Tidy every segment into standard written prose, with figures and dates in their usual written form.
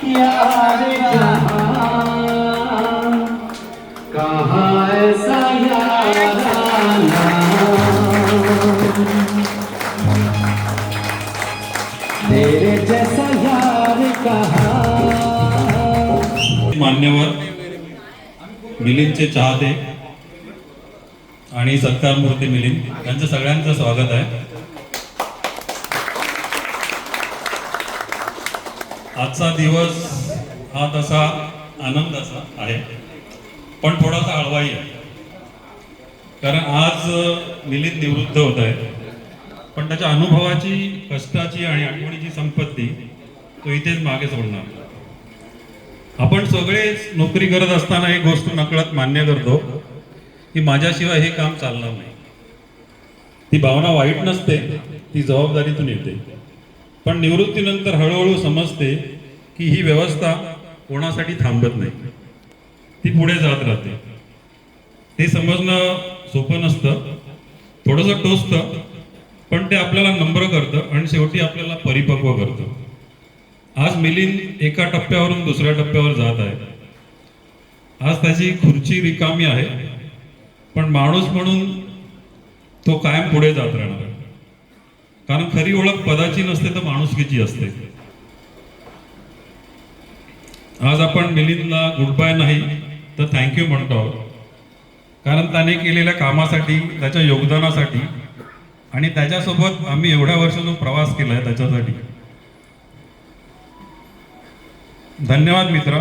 यार कहाँ ऐसा याराना तेरे जैसा यार कहाँ। मान्यवर मिलिंदचे चाहते आणि सत्कार मूर्ती मिलिंद यांचं सगळ्यांचं स्वागत आहे। आजचा दिवस हा तसा आनंदाचा आहे पण थोडासा हळवाही आहे, कारण आज मिलिंद निवृत्त होत आहे पण त्याच्या अनुभवाची, कष्टाची आणि आठवणीची संपत्ती तो इथेच मागे सोडणार। आपण सगळेच नोकरी करत असताना एक गोष्ट नकळत मान्य करतो की माझ्याशिवाय हे काम चालणार नाही। ती भावना वाईट नसते, ती जबाबदारीतून येते, पण निवृत्तीनंतर हळूहळू समजते की ही व्यवस्था कोणासाठी थांबत नाही, ती पुढे जात राहते। ते समजणं सोपं नसतं, थोडंसं टोचतं, पण ते आपल्याला नम्र करतं आणि शेवटी आपल्याला परिपक्व करतं। आज मिलिंद एका टप्प्यावरून दुसऱ्या टप्प्यावर जात आहे। आज त्याची खुर्ची रिकामी आहे पण माणूस म्हणून तो कायम पुढे जात राहणार आहे, कारण खरी ओळख पदाची नसते तर माणुसकीची असते। आज आपण मिलिंदला गुड बाय नाही तर थँक्यू म्हणतो आहोत, कारण त्याने केलेल्या कामासाठी, त्याच्या योगदानासाठी आणि त्याच्यासोबत आम्ही एवढ्या वर्ष जो प्रवास केलाय त्याच्यासाठी। धन्यवाद मित्रा,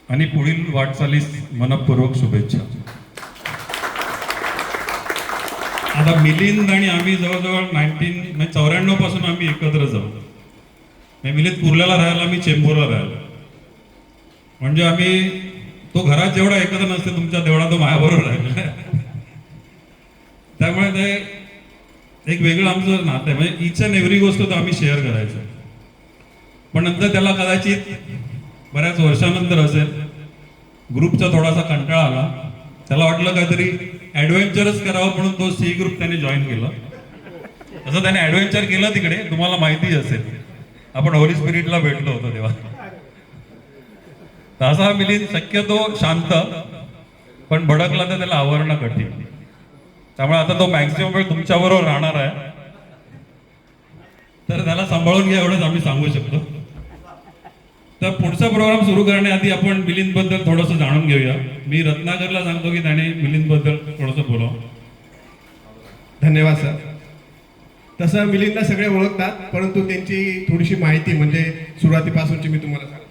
आणि पुढील वाटचालीस मनपूर्वक शुभेच्छा। आता मिलिंद आणि आम्ही जवळजवळ 1994 पासून आम्ही एकत्र जाऊ। मिलिंद कुर्ल्याला राहायला, मी चेंबूरला राहायला, म्हणजे आम्ही तो घरात जेवढा एकत्र नसते तुमच्या तेवढा तो माझ्याबरोबर राहिला। त्यामुळे ते एक वेगळं आमचं नातं आहे, म्हणजे इच अँड एव्हरी गोष्ट तर आम्ही शेअर करायचो। पण नंतर त्याला कदाचित बऱ्याच वर्षानंतर असेल ग्रुपचा थोडासा कंटाळा आला, त्याला वाटलं काहीतरी ॲडव्हेंचरच करावं म्हणून तो सी ग्रुप त्याने जॉईन केला। तसं त्याने ॲडव्हेंचर केलं तिकडे, तुम्हाला माहिती असेल, आपण होली स्पिरिटला भेटलो होतो तेव्हा। असा मिलिंद शक्यतो शांत पण भडकला तर त्याला आवरणं कठीण, त्यामुळे आता तो मॅक्सिमम वेळ तुमच्याबरोबर राहणार आहे, तर त्याला सांभाळून घ्या एवढंच आम्ही सांगू शकतो। तर पुढचा प्रोग्राम सुरू करण्याआधी आपण मिलिंद बद्दल थोडंसं जाणून घेऊया। मी रत्नाकरला सांगतो की त्याने मिलिंद बद्दल थोडंसं बोलावं। धन्यवाद सर। तसं मिलिंदला सगळे ओळखतात, परंतु त्यांची थोडीशी माहिती म्हणजे सुरुवातीपासूनची मी तुम्हाला सांगतो।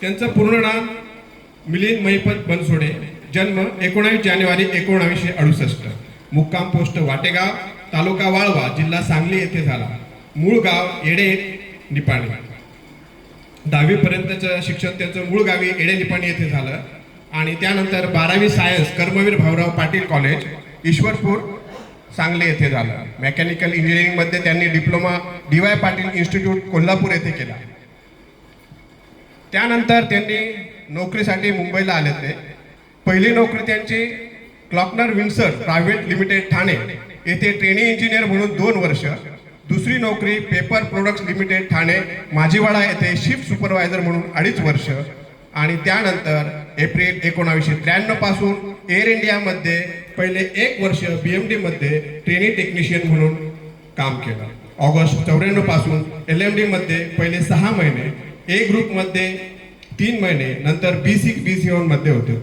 त्यांचं पूर्ण नाव मिलिंद महिपत बनसोडे, जन्म 19 जानेवारी 1968, मुक्काम पोस्ट वाटेगाव, तालुका वाळवा, जिल्हा सांगली येथे झाला। मूळ गाव येडे निपाणी। 10वी पर्यंतचं शिक्षण त्यांचं मूळ गावी येडे निपाणी येथे झालं आणि त्यानंतर 12वी सायन्स कर्मवीर भाऊराव पाटील कॉलेज, ईश्वरपूर, सांगली येथे झालं। मेकॅनिकल इंजिनिअरिंगमध्ये त्यांनी diploma DY Patil institute Kolhapur येथे केला। त्यानंतर त्यांनी नोकरीसाठी मुंबईला आले ते। पहिली नोकरी त्यांची क्लॉकनर विन्सर प्रायव्हेट लिमिटेड ठाणे येथे ट्रेनिंग इंजिनियर म्हणून 2 वर्ष। दुसरी नोकरी पेपर प्रोडक्ट्स लिमिटेड ठाणे माझीवाडा येथे शिफ्ट सुपरवायझर म्हणून 2.5 वर्ष। आणि त्यानंतर एप्रिल 1993 पासून एअर इंडियामध्ये पहिले 1 वर्ष BMD मध्ये ट्रेनिंग टेक्निशियन म्हणून काम केलं। ऑगस्ट 94 पासून LMD मध्ये पहिले 6 महिने, A ग्रुपमध्ये 3 महिने, नंतर B6 B7 मध्ये होते।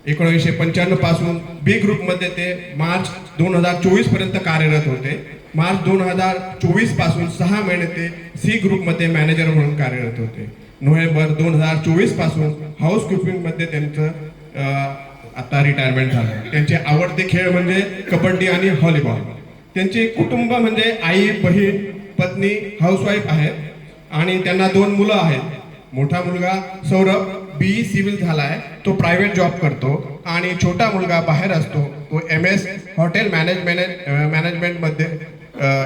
1995 पासून B ग्रुपमध्ये ते मार्च 2024 पर्यंत कार्यरत होते। मार्च 2024 पासून 6 महिने ते C ग्रुपमध्ये मॅनेजर म्हणून कार्यरत होते। नोव्हेंबर 2024 पासून हाऊसकीपिंगमध्ये त्यांचं आता रिटायरमेंट झालं। त्यांचे आवडते खेळ म्हणजे कबड्डी आणि व्हॉलीबॉल। त्यांचे कुटुंब म्हणजे आई, बहीण, पत्नी हाऊसवाईफ आहेत आणि त्यांना 2 मुलं आहेत। मोठा मुलगा सौरभ BE सिव्हिल झालाय, तो प्रायव्हेट जॉब करतो आणि छोटा मुलगा बाहेर असतो, तो MS हॉटेल मॅनेजमेंटमध्ये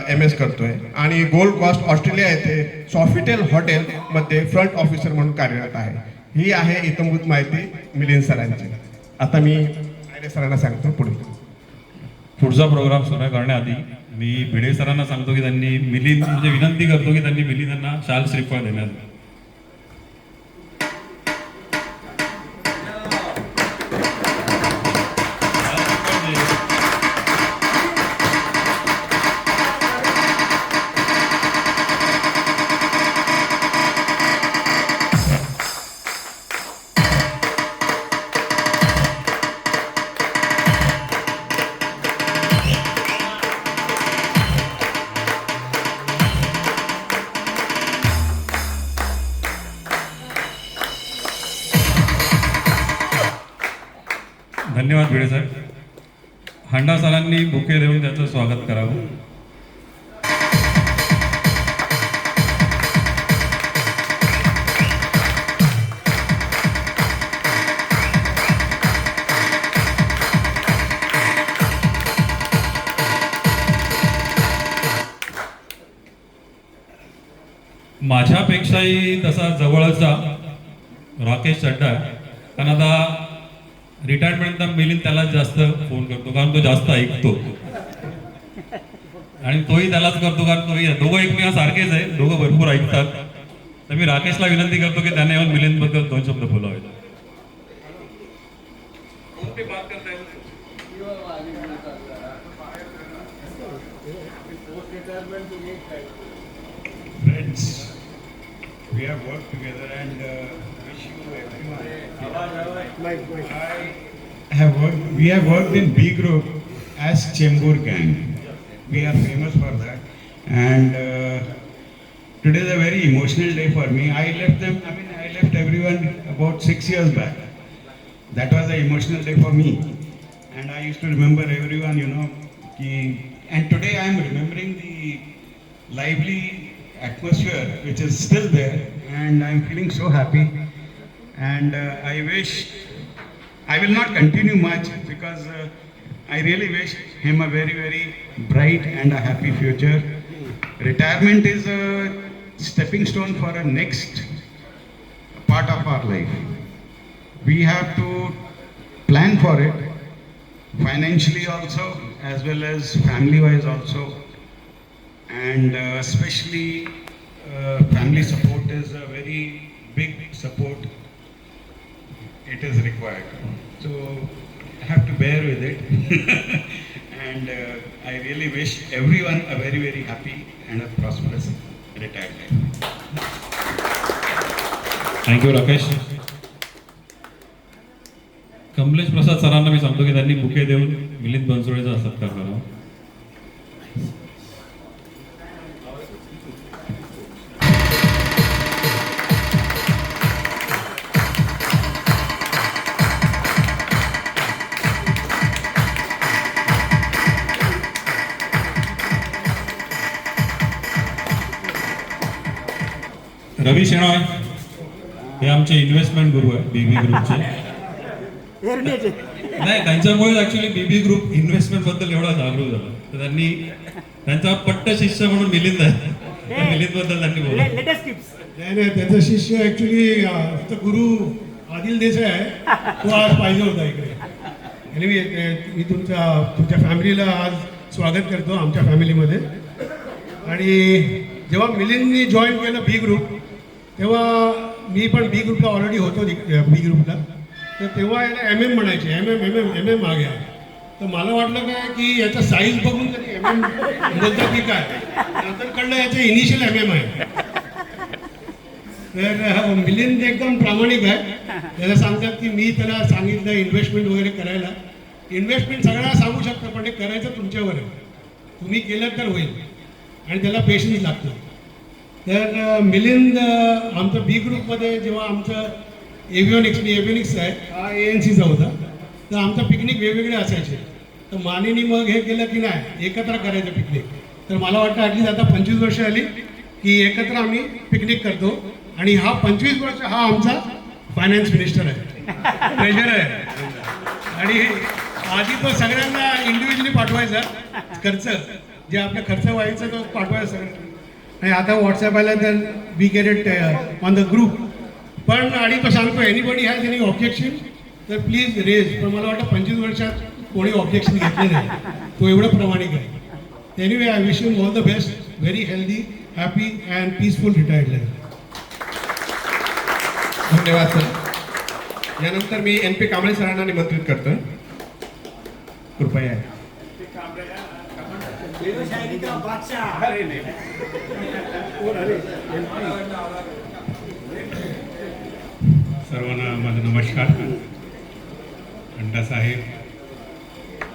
MS करतोय आणि गोल्ड कॉस्ट ऑस्ट्रेलिया येथे सॉफिटेल हॉटेलमध्ये फ्रंट ऑफिसर म्हणून कार्यरत आहे। ही आहे इतंभूत माहिती मिलिंद सरांची। आता मी सरांना सांगतो पुढचा प्रोग्राम सुरू करण्याआधी मी भिडे सरांना सांगतो की त्यांनी मिलिंद म्हणजे विनंती करतो की त्यांनी मिलिंदांना शाल श्रीफळ देण्यात। धन्यवाद भिडे साहेब. हांडा सरांनी बुके देऊन त्याचं स्वागत करावं. माझ्यापेक्षाही तसा जवळचा राकेश चड्डा आहे. कारण आता रिटायरमेंट मिलिंद त्याला जास्त फोन करतो कारण तो जास्त ऐकतो आणि तोही त्यालाच करतो कारण तोही दोघं एकमेकांसारखेच आहे, दोघं भरपूर ऐकतात. तर मी राकेशला विनंती करतो की त्याने येऊन मिलिंद बद्दल 2 शब्द बोलावेत. Friends, we have worked together and wish you everyone. We have worked in B group as Chembur gang. We are famous for that. And today is a very emotional day for me. I left everyone about 6 years back. That was an emotional day for me. And I used to remember everyone, and today I am remembering the lively atmosphere which is still there, and I am feeling so happy. And I will not continue much because I really wish him a very, very bright and a happy future. Retirement is a stepping stone for a next part of our life. We have to plan for it, financially also, as well as family-wise also. And especially family support is a very big support. It is required. So I have to bear with it. And I really wish everyone a very, very happy and a prosperous retired life. Thank you Rakesh. Kamlesh Prasad सरांना मी सांगतो की त्यांनी bouquet देऊन मिलिंद बनसोडेचा सत्कार करावा. रवी शेणॉय हे आमचे इन्व्हेस्टमेंट गुरु आहे बीबी ग्रुपचे. नाही, त्यांच्यामुळे ऍक्च्युली बीबी ग्रुप इन्व्हेस्टमेंट बद्दल एवढा जागरूक झाला. तर त्यांनी त्यांचा पट्ट शिष्य म्हणून मिलिंद आहे. मिलिंद बद्दल त्यांनी बोला. नाही, त्याचा शिष्य ऍक्च्युली गुरु आदिल देसाई आहे. तो आज पाहिजे होता इकडे. आणि मी तुमच्या फॅमिलीला आज स्वागत करतो आमच्या फॅमिलीमध्ये. आणि जेव्हा मिलिंदनी जॉईन केलं बी ग्रुप तेव्हा मी पण बी ग्रुपला ऑलरेडी होतो बी ग्रुपला. तर तेव्हा याला MM म्हणायचे, MM आ गया. तर मला वाटलं काय की याचा साईज बघून तरी MM बोलतात की काय. नंतर कळलं याचं इनिशियल MM आहे. तर मिलिंद एकदम प्रामाणिक आहे. त्याला सांगतात की मी त्याला सांगितलं इन्व्हेस्टमेंट वगैरे करायला. इन्व्हेस्टमेंट सगळ्यांना सांगू शकतं पण ते करायचं तुमच्यावर आहे. तुम्ही केलं तर होईल आणि त्याला पेशन्स लागतो. तर मिलिंद आमचं बी ग्रुपमध्ये जेव्हा आमचं एव्हिओनिक्स आहे हा ANCचा होता. तर आमचं पिकनिक वेगवेगळे असायचे. तर मानेनी मग हे केलं की नाही एकत्र करायचं पिकनिक. तर मला वाटतं ॲटलीस्ट आता 25 वर्ष आली की एकत्र आम्ही पिकनिक करतो. आणि हा 25 वर्ष हा आमचा फायनान्स मिनिस्टर आहे, ट्रेजरर आहे. आणि आधी तो सगळ्यांना इंडिव्हिज्युअली पाठवायचा खर्च, जे आपलं खर्च व्हायचं तो पाठवायचा सगळ्यांना. आणि आता व्हॉट्सॲप आला तर we get it on the group. पण आणि तो सांगतो एनीबडी हॅज एनी ऑब्जेक्शन तर प्लीज रेज. पण मला वाटतं 25 वर्षात कोणी ऑब्जेक्शन घेतले नाही. तो एवढं प्रामाणिक आहे. Anyway I wish you all the best, very healthy, happy and peaceful retired life. धन्यवाद सर. यानंतर मी NP कांबळे सरांना निमंत्रित करतो. कृपया. सर्वांना माझा नमस्कार. अण्णासाहेब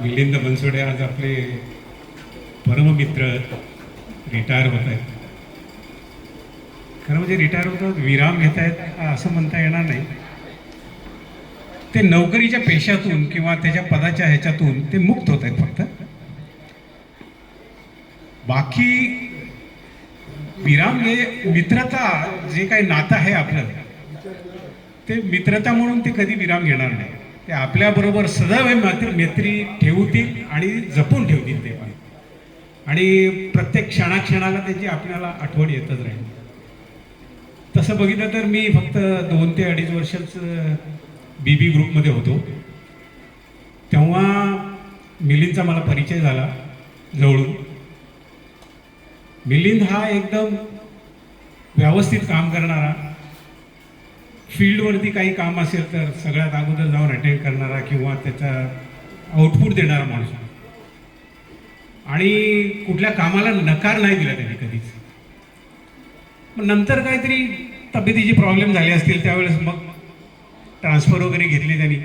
मिलिंद बनसोडे आज आपले परममित्र रिटायर होत आहेत. खरं म्हणजे रिटायर होतात विराम घेत आहेत असं म्हणता येणार नाही. ते नोकरीच्या पेशातून किंवा त्याच्या पदाच्या ह्याच्यातून ते मुक्त होत आहेत फक्त. बाकी विराम हे मित्रता जे काही नातं आहे आपलं, ते मित्रता म्हणून ते कधी विराम घेणार नाही. ते आपल्याबरोबर सदैव मैत्री ठेवतील आणि जपून ठेवतील ते पण. आणि प्रत्येक क्षणाक्षणाला त्याची आपल्याला आठवण येतच राहील. तसं बघितलं तर मी फक्त 2 ते 2.5 वर्षाच BB ग्रुपमध्ये होतो. तेव्हा मिलिंदचा मला परिचय झाला जवळून. मिलिंद हा एकदम व्यवस्थित काम करणारा, फील्डवरती काही काम असेल तर सगळ्यात अगोदर जाऊन अटेंड करणारा किंवा त्याचा आउटपुट देणारा माणूस, आणि कुठल्या कामाला नकार नाही दिला त्यांनी कधीच. मग नंतर काहीतरी तब्येतीची प्रॉब्लेम झाले असतील त्यावेळेस मग ट्रान्सफर वगैरे घेतली त्यांनी,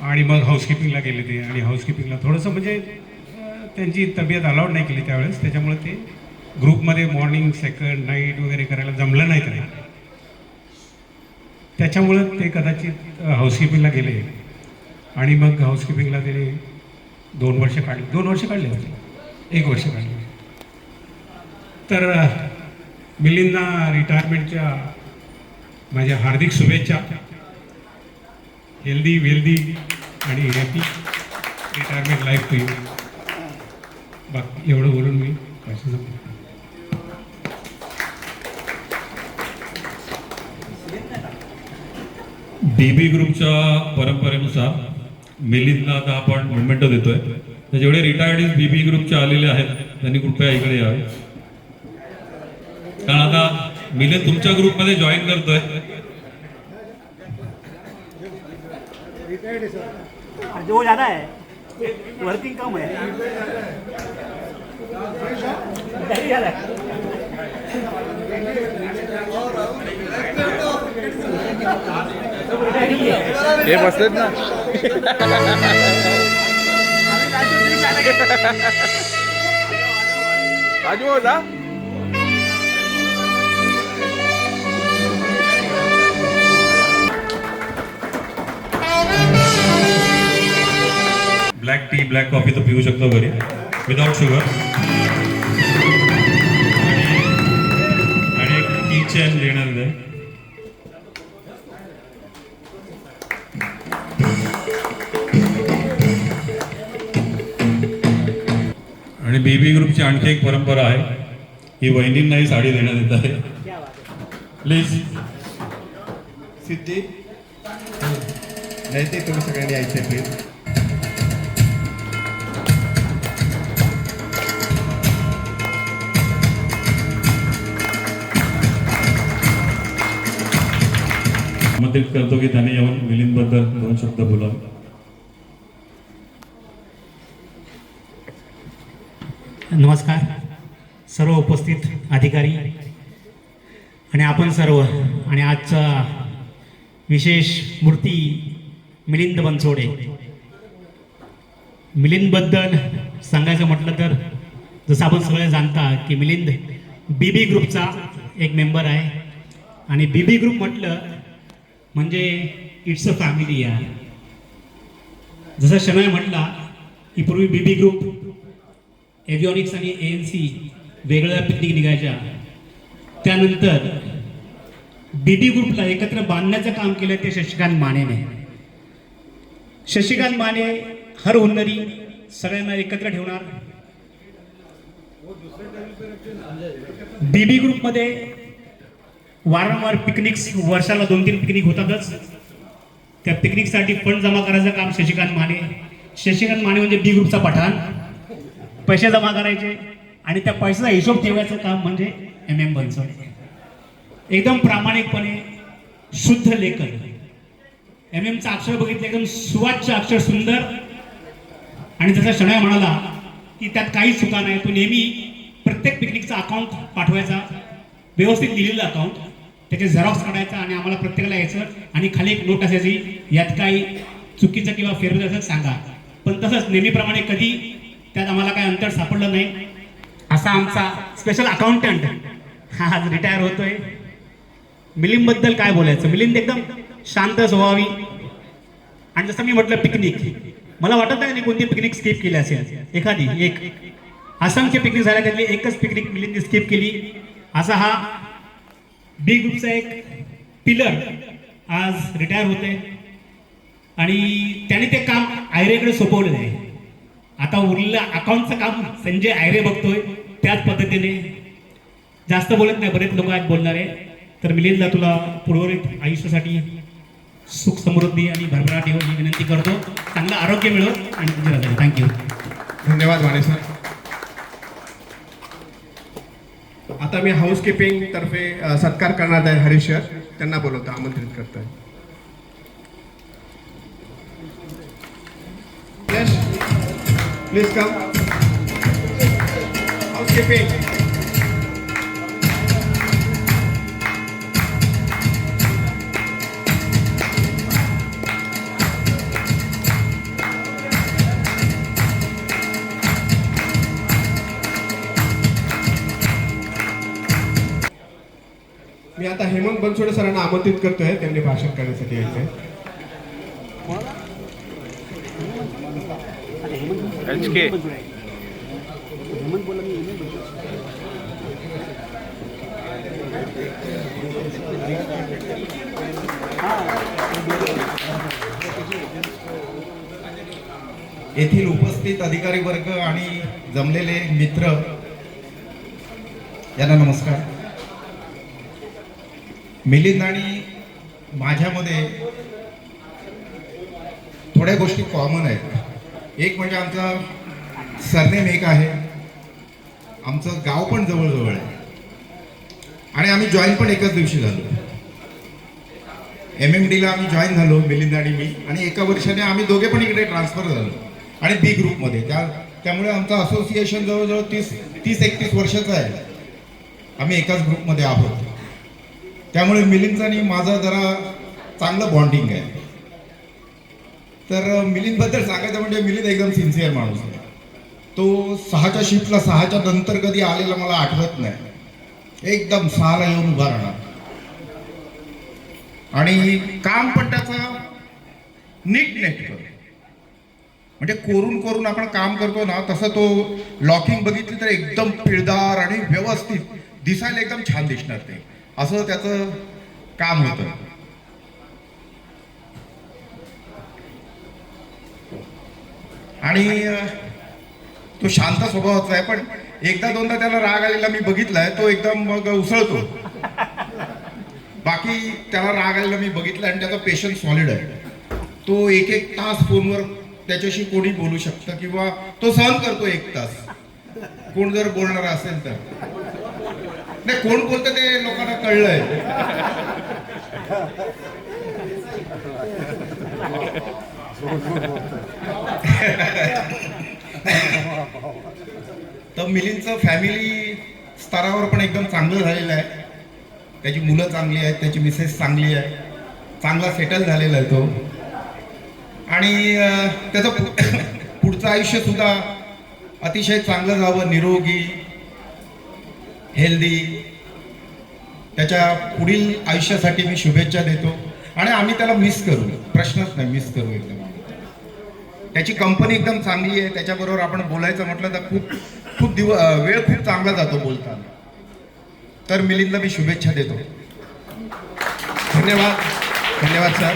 आणि मग हाऊसकीपिंगला गेले ते. आणि हाऊसकीपिंगला थोडंसं म्हणजे त्यांची तब्येत अलाउड नाही केली त्यावेळेस, त्याच्यामुळे ते ग्रुपमध्ये मॉर्निंग सेकंड नाईट वगैरे करायला जमलं नाही त्यांना. त्याच्यामुळं ते कदाचित हाऊसकीपिंगला गेले. आणि मग हाऊसकीपिंगला ते 2 वर्ष काढले. 2 वर्ष काढले होते, 1 वर्ष काढले. तर मिलिंदना रिटायरमेंटच्या माझ्या हार्दिक शुभेच्छा. हेल्दी वेल्दी आणि happy retirement life to you. बाकी एवढं बोलून मी BB ग्रुपच्या परंपरेनुसार मिलिंदला आता आपण मुवमेंट देतोय. तर जेवढे रिटायर्ड BB ग्रुपचे आलेले आहेत त्यांनी कृपया इकडे यावे, कारण आता मिलिंद तुमच्या ग्रुपमध्ये जॉईन करतोय. जो ज्यादा है वर्किंग कम है. हे बसलेत ना. राजू होता. ब्लॅक टी ब्लॅक कॉफी तर पिऊ शकतो घरी विदाउट शुगर. आणि एक की चेन देणार आहे. आणि BB ग्रुपची आणखी एक परंपरा आहे, ही वहिनींनाही साडी देण्यात येत आहे. प्लीज सिद्धी नाही ते तुम्ही सगळ्यांनी यायचे प्लीज. आमंत्रित करतो की त्याने येऊन मिलिंदबद्दल 2 शब्द बोलावे. नमस्कार सर्व उपस्थित अधिकारी आणि आपण सर्व, आणि आजचा विशेष मूर्ती मिलिंद बनसोडे. मिलिंदबद्दल सांगायचं म्हटलं तर जसं आपण सगळे जाणता की मिलिंद BB ग्रुपचा एक मेंबर आहे. आणि BB ग्रुप म्हटलं म्हणजे इट्स अ फॅमिली आहे. जसं शनय म्हटला की पूर्वी BB ग्रुप एव्हिओनिक्स आणि ANC वेगळ्या पिकनिक निघायच्या. त्यानंतर BB ग्रुपला एकत्र बांधण्याचं काम केलं ते शशिकांत मानेने. शशिकांत माने हर हुन्नरी सगळ्यांना एकत्र ठेवणार. BB ग्रुपमध्ये वारंवार पिकनिक्स, वर्षाला 2-3 पिकनिक होतातच. त्या पिकनिकसाठी फंड जमा करायचं काम शशिकांत माने. शशिकांत माने म्हणजे B ग्रुपचा पठाण. पैसे जमा करायचे आणि त्या पैशाचा हिशोब ठेवायचं काम म्हणजे MM बनसोडे. एकदम प्रामाणिकपणे शुद्ध लेखन. MMचं अक्षर बघितलं एकदम सुवाच्य अक्षर, सुंदर. आणि जसा शनय म्हणाला की त्यात काहीच चुका नाही. तो नेहमी प्रत्येक पिकनिकचा अकाउंट पाठवायचा, व्यवस्थित लिहिलेलं अकाउंट, त्याचे झेरॉक्स काढायचा आणि आम्हाला प्रत्येकाला यायचं. आणि खाली एक नोट असायची, यात काही चुकीचं किंवा फेरबदल सांगा. पण तसंच नेहमीप्रमाणे कधी त्यात आम्हाला काही अंतर सापडलं नाही. असा आमचा स्पेशल अकाउंटंट हा आज रिटायर होतोय. मिलिंदबद्दल काय बोलायचं. मिलिंद एकदम शांत स्वभावी, आणि जसं मी म्हटलं पिकनिक, मला वाटत नाही कोणती पिकनिक स्किप केली असेल. एखादी एक असंख्य पिकनिक झाल्या त्यातली एकच पिकनिक मिलिंद स्किप केली. असा हा बी ग्रुपचा एक पिलर आज रिटायर होते आणि त्याने ते काम आयरेकडे सोपवलेलं आहे. आता उरलेलं अकाउंटचं काम संजय आयरे बघतोय त्याच पद्धतीने. जास्त बोलत नाही, बरेच लोक आहेत बोलणारे. तर मिलिंदला तुला पूर्वरित आयुष्यासाठी सुख समृद्धी आणि भरभराट येऊ ही विनंती करतो. चांगलं आरोग्य मिळो आणि तुझी रजा. थँक्यू. धन्यवाद माने सर. आता मी हाऊसकीपिंग तर्फे सत्कार करणार आहे हरीश सर, त्यांना बोलवतो, आमंत्रित करतोय. Yes please come. हाऊसकीपिंग. मी आता हेमंत बनसोडे सरांना आमंत्रित करतोय, त्यांनी भाषण करण्यासाठी यायचंय. HK. येथील उपस्थित अधिकारी वर्ग आणि जमलेले मित्र यांना नमस्कार. मिलिंद आणि माझ्यामध्ये थोड्या गोष्टी कॉमन आहेत. एक म्हणजे आमचा सरनेम एक आहे, आमचं गाव पण जवळजवळ आहे आणि आम्ही जॉईन पण एकाच दिवशी झालो. MMDला आम्ही जॉईन झालो, मिलिंद आणि मी, आणि एका वर्षाने आम्ही दोघे पण इकडे ट्रान्सफर झालो आणि बी ग्रुपमध्ये. त्यामुळे आमचं असोसिएशन जवळजवळ 30-31 वर्षाचं आहे. आम्ही एकाच ग्रुपमध्ये आहोत. त्यामुळे मिलिंदचं आणि माझं जरा चांगलं बॉन्डिंग आहे. तर मिलिंदबद्दल सांगायचं म्हणजे मिलिंद एकदम सिन्सिअर माणूस आहे. तो 6च्या शिफ्टला 6च्या नंतर कधी आलेला मला आठवत नाही. एकदम 6ला येऊन उभा राहणार आणि काम पण त्याचं नीटनेटकं, म्हणजे कोरून कोरून आपण काम करतो ना तसं. तो लॉकिंग बघितली तर एकदम पिळदार आणि व्यवस्थित दिसायला एकदम छान दिसणार, ते असं त्याचं काम होतं. आणि तो शांत स्वभावाचा आहे, पण एकदा दोनदा त्याला राग आलेला मी बघितलाय. तो एकदम मग उसळतो. बाकी त्याला राग आलेला मी बघितलं आणि त्याचा पेशन्स सॉलिड आहे. तो 1-1 तास फोनवर त्याच्याशी कोणी बोलू शकतं किंवा तो सहन करतो 1 तास, कोण जर बोलणार असेल तर. नाही, कोण बोलतं ते लोकांना कळलंय. तर मिलिंदचं फॅमिली स्तरावर पण एकदम चांगलं झालेलं आहे. त्याची मुलं चांगली आहेत, त्याची मिसेस चांगली आहे, चांगला सेटल झालेला आहे तो. आणि त्याचं पुढचं आयुष्य सुद्धा अतिशय चांगलं जावं, निरोगी, हेल्दी. त्याच्या पुढील आयुष्यासाठी मी शुभेच्छा देतो. आणि आम्ही त्याला मिस करू, प्रश्नच नाही, मिस करू एकदम. त्याची कंपनी एकदम चांगली आहे. त्याच्याबरोबर आपण बोलायचं म्हटलं तर खूप वेळ खूप चांगला जातो बोलताना. तर मिलिंदला मी शुभेच्छा देतो. धन्यवाद सर.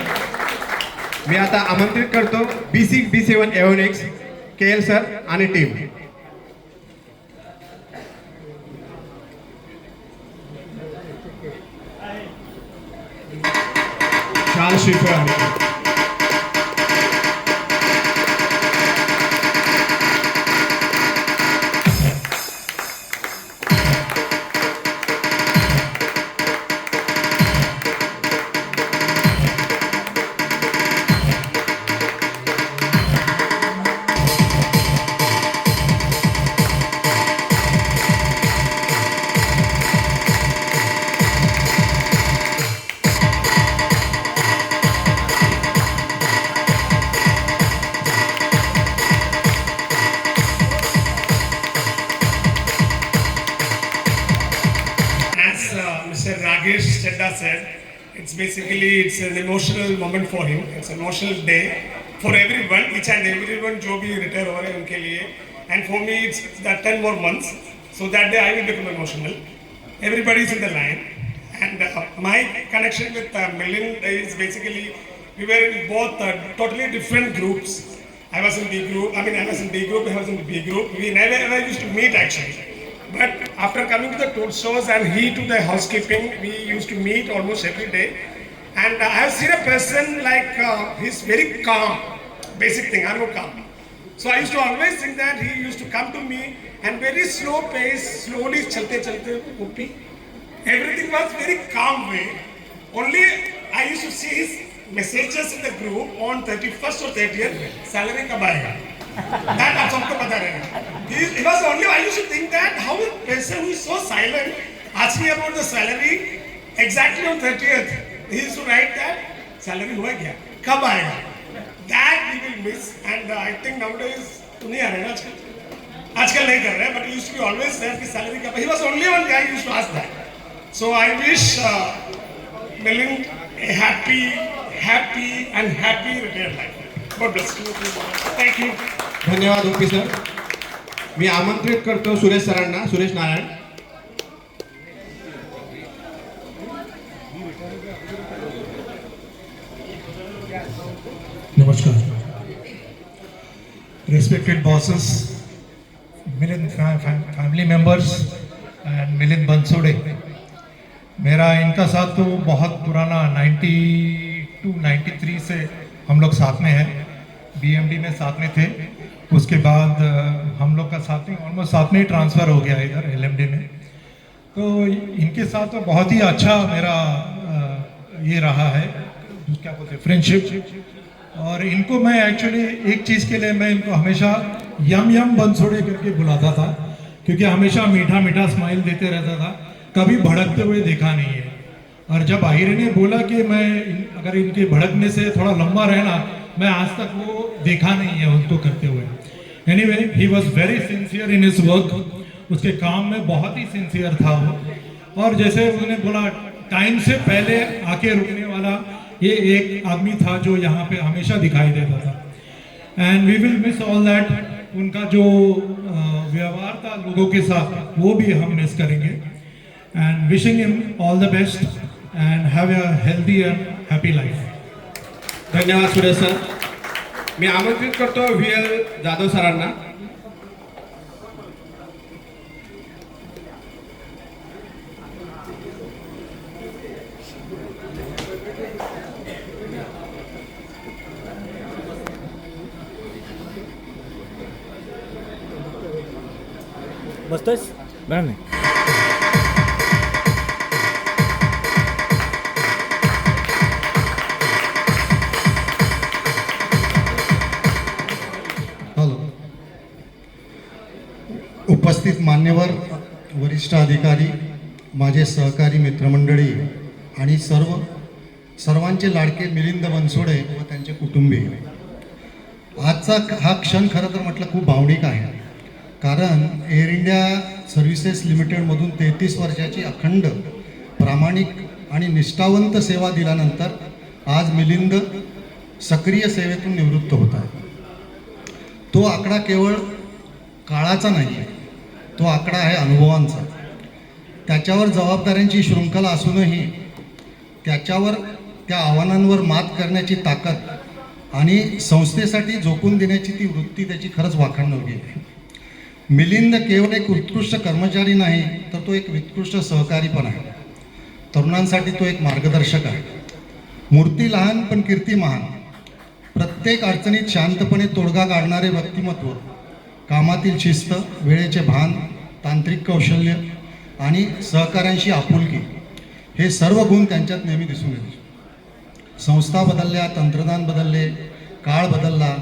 मी आता आमंत्रित करतो B6 B7 A1X KL sir आणि टीम. शाल श्रीफळ. Mr. Ragesh Chadda said, it's an emotional moment for him. It's an emotional day for everyone, each and everyone जो भी retire हो रहे हैं उनके लिए. And for me, it's that 10 more months. So that day I will become emotional. Everybody is in the line. And my connection with Milind is basically, we were in both totally different groups. I was in B group, he was in B group. We never ever used to meet actually. But after coming to the tour shows and he to the housekeeping, we used to meet almost every day. And I have seen a person like, he's very calm, basic thing, I'm not calm. So I used to always think that he used to come to me and very slow pace, slowly chalte Upi. Everything was very calm way. Only I used to see his messages in the group on 31st or 30th, salary कब आएगा? That आप सबको पता रहेगा. It was only I used to think that how a person who is so silent ask me about the salary exactly on 30th. He used to write that salary हुआ क्या? कब आएगा? That we will miss and I think nowadays तो नहीं आ रहे ना आजकल नहीं कर रहे but he used to be always there कि salary कब? He was only one guy who used to ask that. So I wish Milind a happy retired life. God bless you. Thank you. धन्यवाद OP sir. मी आमंत्रित करतो सुरेश सरांना, Suresh Narayan. Namaskar. Respected bosses, Milind family members and Milind Bansode. मेरा इनका साथ तो बहुत पुराना 92-93 से हम लोग साथ में हैं. BMD में साथ में थे. उसके बाद हम लोग का साथ में ऑलमोस्ट साथ में ही ट्रांसफ़र हो गया इधर LMD में. तो इनके साथ तो बहुत ही अच्छा मेरा ये रहा है, क्या बोलते हैं, फ्रेंडशिप. और इनको मैं एक्चुअली एक चीज़ के लिए मैं इनको हमेशा यम बंसोड़े करके बुलाता था, क्योंकि हमेशा मीठा मीठा स्माइल देते रहता था, कभी भड़कते हुए देखा नहीं है. और जब आहिरे ने बोला कि मैं अगर इनके भड़कने से थोड़ा लंबा रहना, मैं आज तक वो देखा नहीं है उनको करते हुए. Anyway, he was very sincere in his work. उसके काम में बहुत ही सिंसियर था वो. और जैसे उन्होंने बोला, टाइम से पहले आके रुकने वाला ये एक आदमी था जो यहाँ पे हमेशा दिखाई देता था. And we will miss all that. उनका जो व्यवहार था लोगों के साथ वो भी हम मिस करेंगे. And wishing him all the best and have a healthy and happy life. धन्यवाद सुरेश सर. मी आमंत्रित करतो VL जाधव सरांना. बसतोयस? नाही नाही. उपस्थित मान्यवर वरिष्ठ अधिकारी, माझे सहकारी मित्रमंडळी आणि सर्वांचे लाडके मिलिंद बनसोडे व त्यांचे कुटुंबीय. आजचा हा क्षण खरं तर म्हटलं खूप भावनिक आहे. कारण एअर इंडिया सर्व्हिसेस लिमिटेडमधून 33 वर्षाची अखंड प्रामाणिक आणि निष्ठावंत सेवा दिल्यानंतर आज मिलिंद सक्रिय सेवेतून निवृत्त होत आहे. तो आकडा केवळ काळाचा नाही आहे, तो आकडा आहे अनुभवांचा. त्याच्यावर जबाबदाऱ्यांची शृंखला असूनही त्याच्यावर त्या आव्हानांवर मात करण्याची ताकद आणि संस्थेसाठी झोकून देण्याची ती वृत्ती त्याची खरंच वाखाणण्याजोगी आहे. मिलिंद केवळ एक उत्कृष्ट कर्मचारी नाही, तर तो एक उत्कृष्ट सहकारी पण आहे. तरुणांसाठी तो एक मार्गदर्शक आहे. मूर्ती लहान पण कीर्ती महान. प्रत्येक अडचणीत शांतपणे तोडगा काढणारे व्यक्तिमत्व, कामातील शिस्त, वेळेचे भान, तांत्रिक कौशल्य आणि सहकाऱ्यांशी आपुलकी, हे सर्व गुण त्यांच्यात नेहमी दिसून येते. संस्था बदलल्या, तंत्रज्ञान बदलले, काळ बदलला,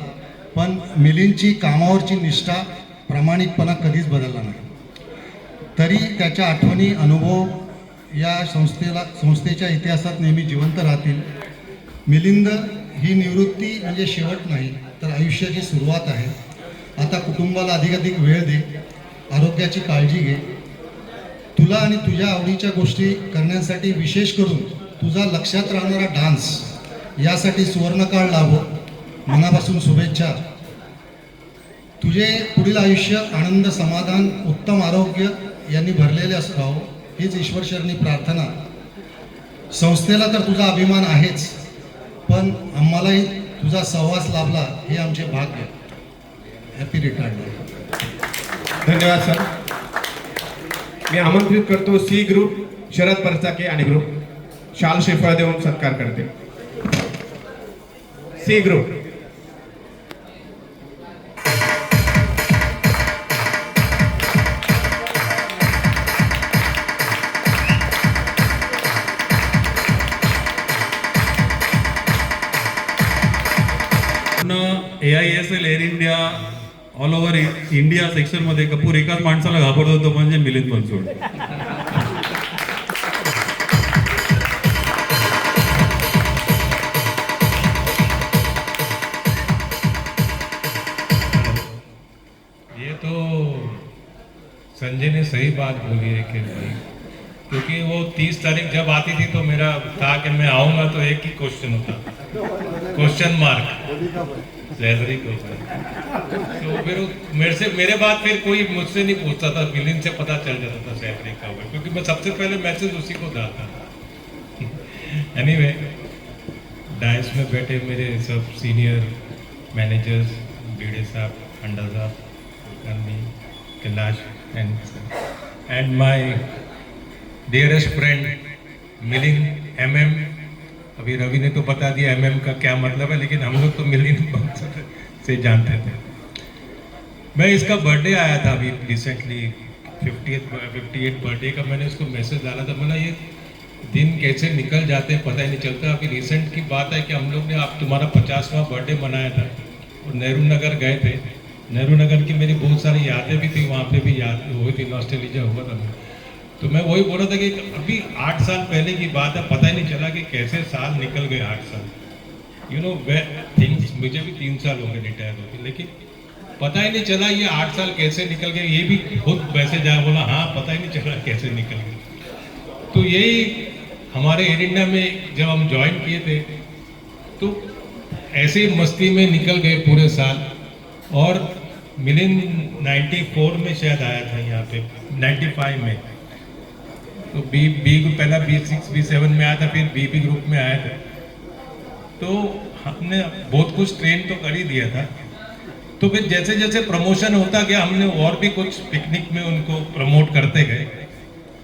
पण मिलिंदची कामावरची निष्ठा, प्रामाणिकपणा कधीच बदलला नाही. तरी त्याच्या आठवणी, अनुभव या संस्थेच्या इतिहासात नेहमी जिवंत राहतील. मिलिंद ही निवृत्ती म्हणजे शेवट नाही, तर आयुष्याची सुरुवात आहे. आता कुटुंबाला अधिकाधिक वेळ दे, आरोग्याची काळजी घे. तुला आणि तुझ्या आवडीच्या गोष्टी करण्यासाठी विशेष करून तुझा लक्षात राहणारा डान्स यासाठी सुवर्णकाळ लाभो. मनापासून शुभेच्छा. तुझे पुढील आयुष्य आनंद, समाधान, उत्तम आरोग्य यांनी भरलेले असावं हीच ईश्वरचरणी प्रार्थना. संस्थेला तर तुझा अभिमान आहेच, पण आम्हालाही तुझा सहवास लाभला हे आमचे भाग्य. Happy retirement. धन्यवाद सर. मी आमंत्रित करतो सी ग्रुप, शरद परचाके आणि ग्रुप शाल श्रीफळ देऊन सत्कार करते. C group. AISL Air India all over India सेक्शनमध्ये कपूर एकाच माणसाला घाबरत होतो, म्हणजे मिलिंद बनसोड. ये तो संजय ने सही बात बोली है कि भाई, क्योंकि वो 30 तारीख जब आती थी तो मेरा था कि मैं आऊँगा तो एक ही क्वेश्चन होता, क्वेश्चन मार्क, सैलरी क्वेश्चन. तो फिर मेरे बाद फिर कोई मुझसे नहीं पूछता था, मिलिंद से पता चल जाता था सैलरी का हुआ, क्योंकि मैं सबसे पहले मैसेज उसी को डालता था. एनीवे, डाइस में बैठे मेरे सब सीनियर मैनेजर्स, बीड़े साहब, अंडा साहब, Kailash and my dearest friend Milind MM. अभी रवि ने तो बता दिया MM का क्या मतलब है, लेकिन हम लोग तो मिलिंद से जानते थे. मैं इसका बर्थडे आया था अभी रिसेंटली, 58 बर्थडे का. मैंने इसको मैसेज डाला था, बोला ये दिन कैसे निकल जाते हैं पता ही नहीं चलता. अभी रिसेंट की बात है कि हम लोग ने आप तुम्हारा 50वां बर्थडे मनाया था और नेहरू नगर गए थे. नेहरू नगर की मेरी बहुत सारी यादें भी थी, वहाँ पे भी याद हुई थी, नॉस्टैल्जिया हुआ था. तो मैं वही बोल रहा था कि अभी 8 साल पहले की बात है, पता ही नहीं चला कि कैसे साल निकल गए. 8 साल, यू नो थिंग्स. मुझे भी 3 साल हो गए रिटायर होते, लेकिन पता ही नहीं चला ये 8 साल कैसे निकल गए. ये भी खुद वैसे जा बोला, हाँ पता ही नहीं चला कैसे निकल गए. तो यही हमारे एयर इंडिया में जब हम ज्वाइन किए थे तो ऐसे ही मस्ती में निकल गए पूरे साल. और मिलिंद 94 में शायद आया था यहाँ पे, 95 में. तो बी पहला B6 B7 में आया था, फिर BB ग्रुप में आया था. तो हमने बहुत कुछ ट्रेन तो कर ही दिया था. तो फिर जैसे जैसे प्रमोशन होता गया, हमने और भी कुछ पिकनिक में उनको प्रमोट करते गए.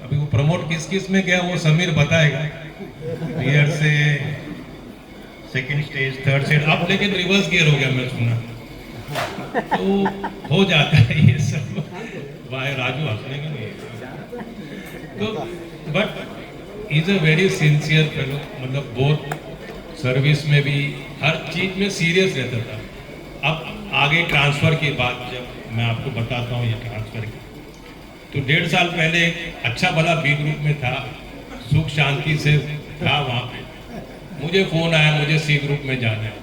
अभी वो प्रमोट किस किस में गया वो समीर बताएगा. गियर से सेकंड स्टेज, थर्ड स्टेज, अब लेकिन रिवर्स गियर हो गया मैं सुना. तो हो जाता है ये सब. भाई राजू हंसने का नहीं. तो but is a very sincere fellow, मतलब बहुत सर्विस में भी हर चीज में सीरियस रहता था. अब आगे ट्रांसफर की बात जब मैं आपको बताता हूँ, ये ट्रांसफर की तो 1.5 साल पहले अच्छा भला B ग्रुप में था, सुख शांति से था वहाँ पे. मुझे फोन आया, मुझे C ग्रुप में जाना है.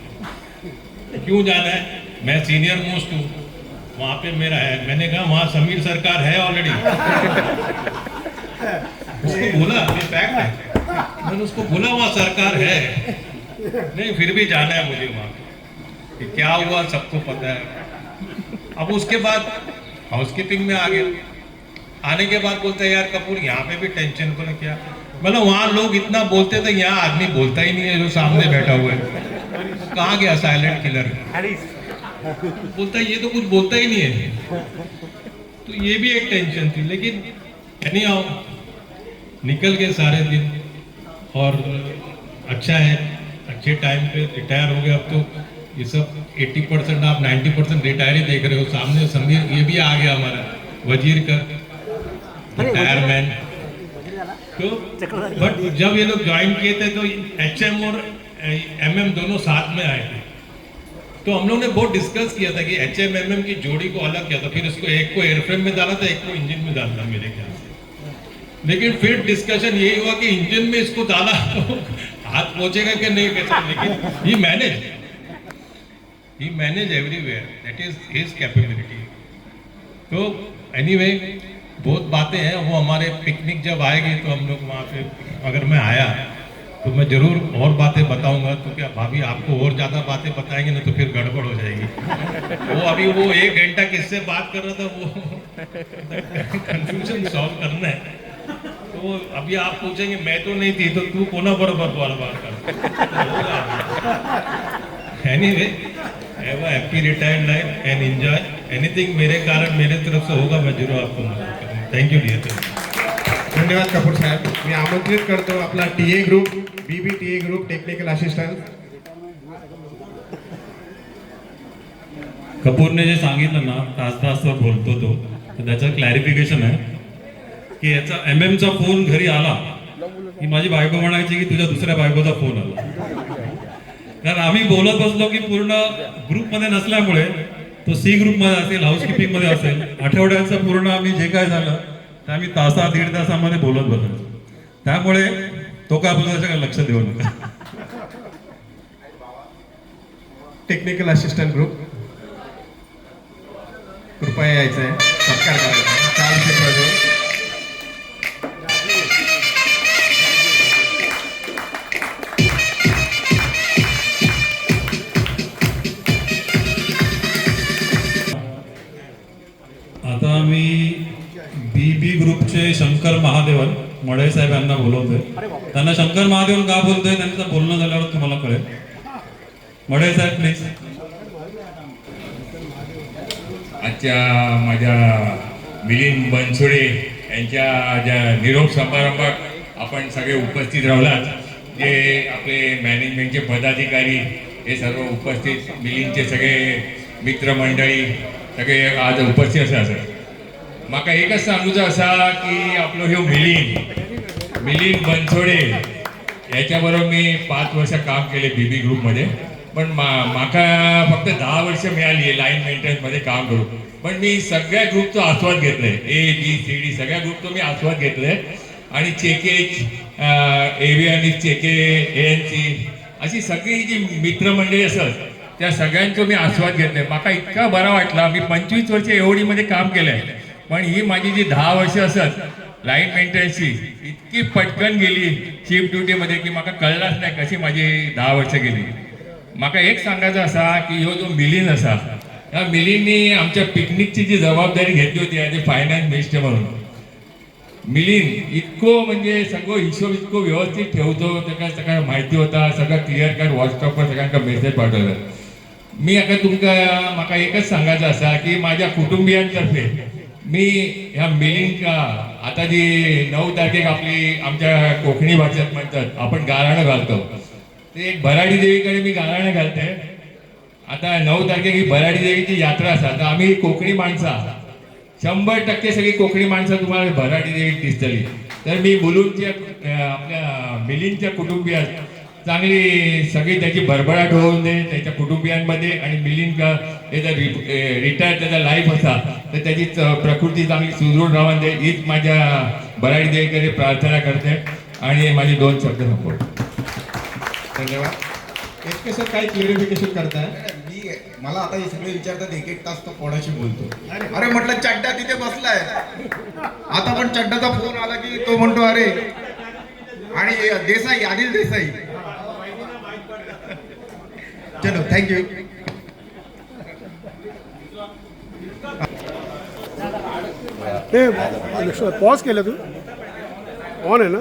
क्यों जाना है? मैं सीनियर मोस्ट हूँ वहाँ पे, मेरा है. मैंने कहा वहाँ समीर सरकार है ऑलरेडी. उसको बोला, ये फैक्ट है, मैंने उसको बोला वहाँ सरकार है. नहीं फिर भी जाना है मुझे वहाँ. कि क्या हुआ सबको पता है. अब उसके बाद हाउसकीपिंग में आ गया. आने के बाद बोलते हैं यार कपूर यहाँ पे भी टेंशन. बोला क्या? मतलब वहाँ लोग इतना बोलते थे, यहाँ आदमी बोलता ही नहीं है जो सामने बैठा हुआ है. कहाँ गया साइलेंट किलर? बोलता है ये तो कुछ बोलता ही नहीं है. तो ये भी एक टेंशन थी. लेकिन नहीं आओ, निकल गए सारे दिन. और अच्छा है, अच्छे टाइम पे रिटायर हो गए. अब तो ये सब 80% आप 90% रिटायर ही देख रहे हो. सामने समीर ये भी आ गया हमारा वजीर का रिटायरमेंट. तो बट जब ये लोग ज्वाइन किए थे तो HM और MM दोनों साथ में आए थे. तो हम लोग ने बहुत डिस्कस किया था कि HM MM की जोड़ी को अलग किया था. फिर इसको एक को एयरफ्रेम में डाला था, एक को इंजन में डाला था मेरे ख्याल से. लेकिन फिर डिस्कशन यही हुआ कि इंजन में इसको डाला तो हाथ पहुंचेगा कि नहीं कैसे. लेकिन he manage everywhere. That is his capability. तो एनीवे बहुत बातें हैं, वो हमारे पिकनिक जब आएगी तो हम लोग वहाँ पे, अगर मैं आया तो मैं जरूर और बातें बताऊंगा, तो क्या भाभी आपको और ज़्यादा बातें बताएंगे ना तो फिर गड़बड़ हो जाएगी। वो अभी वो 1 घंटा किससे बात कर रहा था, वो कंफ्यूजन सॉल्व करना है। तो अभी आप पूछेंगे मैं तो नहीं थी, तो तू कोना बरोबर बार कर। Anyway, have a happy retired life end enjoy anything. मेरे कारण मेरे तरफ से होगा, मैं जरूर आपको मदद करूँगा। Thank you dear. धन्यवाद कपूर साहेब. मी आमंत्रित करतो आपला TA group, BB TA group technical assistant. कपूरने जे सांगितलं ना, तास बोलतो तो, तर त्याचं क्लॅरिफिकेशन आहे की याचा चा फोन घरी आला की माझी बायको म्हणायची की तुझ्या दुसऱ्या बायकोचा फोन आला. कारण आम्ही बोलत बसलो की पूर्ण ग्रुपमध्ये नसल्यामुळे तो सी ग्रुपमध्ये असेल, हाऊसकीपिंगमध्ये असेल, आठवड्याचं पूर्ण आम्ही जे काय झालं ते आम्ही दीड तासामध्ये बोलत बसायचो. त्यामुळे तो काय बोलतो त्याच्याकडे लक्ष देऊ नका. टेक्निकल असिस्टंट ग्रुप कृपया यायचं आहे, सत्कार करायचा आहे. चाल शिकवायचं. आता मी बीबी ग्रुपचे शंकर महादेवन मडे साहेब यांना बोलवतोय. त्यांना शंकर महादेवन का बोलतोय त्यांचं बोलणं झाल्यावर तुम्हाला कळेल. मडे साहेब प्लीज. आजच्या माझ्या मिलिंद बनसोडे यांच्या ज्या निरोप समारंभात आपण सगळे उपस्थित राहिलात, जे आपले मॅनेजमेंटचे पदाधिकारी हे सर्व उपस्थित, मिलिंदचे सगळे मित्रमंडळी सगळे आज उपस्थित आसात. म्हाका एकच सांगूचं असा की आपलो ह्यो मिलिंद बनसोडे याच्याबरोबर मी 5 वर्ष काम केले बीबी ग्रुपमध्ये. पण म्हाका फक्त 10 वर्ष मिळाली लाईन मेंटेनन्समध्ये काम करू. पण मी सगळ्या ग्रुपचा आस्वाद घेतलाय, ABCD सगळ्या ग्रुपचा मी आस्वाद घेतलाय. आणि चेकेच, एव्हियनिक चेके, ANC अशी सगळी जी मित्रमंडळी असत त्या सगळ्यांचं मी आस्वाद घेतलाय. म्हाका इतका बरा वाटला. मी 25 वर्ष एवढीमध्ये काम केलंय, पण ही माझी जी 10 वर्ष असत लाईन मेंटेनन्सची इतकी पटकन गेली शिफ्ट ड्युटीमध्ये की म्हाका कळलाच नाही कशी माझी 10 वर्ष गेली. म्हाका एक सांगायचं असा की ह्यो जो मिलिंद असा, ह्या मिलिंदनी आमच्या पिकनिकची जी जबाबदारी घेतली होती ॲज ए फायनान्स मिनिस्टर म्हणून, मिलिंद इतको म्हणजे सगळं हिशोब इतको व्यवस्थित ठेवतो. त्याका सगळं माहिती होता, सगळं क्लिअर कट व्हॉट्सअपवर सगळ्यांना मेसेज पाठवलं. मी आता म्हाका एकच सांगायचं असा की माझ्या कुटुंबियांतर्फे मी ह्या मिलिंदका आता जी 9 तारखेक आपली आमच्या कोकणी भाषेत म्हणतात आपण गाराणं घालतो, ते एक भराडी देवीकडे मी गाराणं घालते. आता 9 तारखेक ही भराडी देवीची यात्रा असा, तर आम्ही कोकणी माणसा 100% सगळी कोकणी माणसं तुम्हाला भराडी देवीत दिसतली. तर मी मुलुंडच्या आपल्या मिलिंदच्या कुटुंबियात चांगली सगळी त्याची भरभराट होऊन दे त्याच्या कुटुंबियांमध्ये. आणि मिलिंद का त्याचा रिटायर त्याचा लाईफ असा तर त्याची प्रकृती चांगली सुदृढ राहून दे हीच माझ्या भराडी देवीकडे प्रार्थना करते. आणि माझी 2 शब्द संपवतो. धन्यवाद. एस के सर काय क्लिअरिफिकेशन करताय? मला आता हे सगळे विचारतात 1-1 तास तो कोणाशी बोलतो. अरे म्हटलं चड्डा तिथे बसलाय. आता पण चड्डाचा फोन आला की तो म्हणतो अरे, आणि देसाई, अनिल देसाई. चलो थँक्यू. पॉज केलं तू ऑन आहे ना?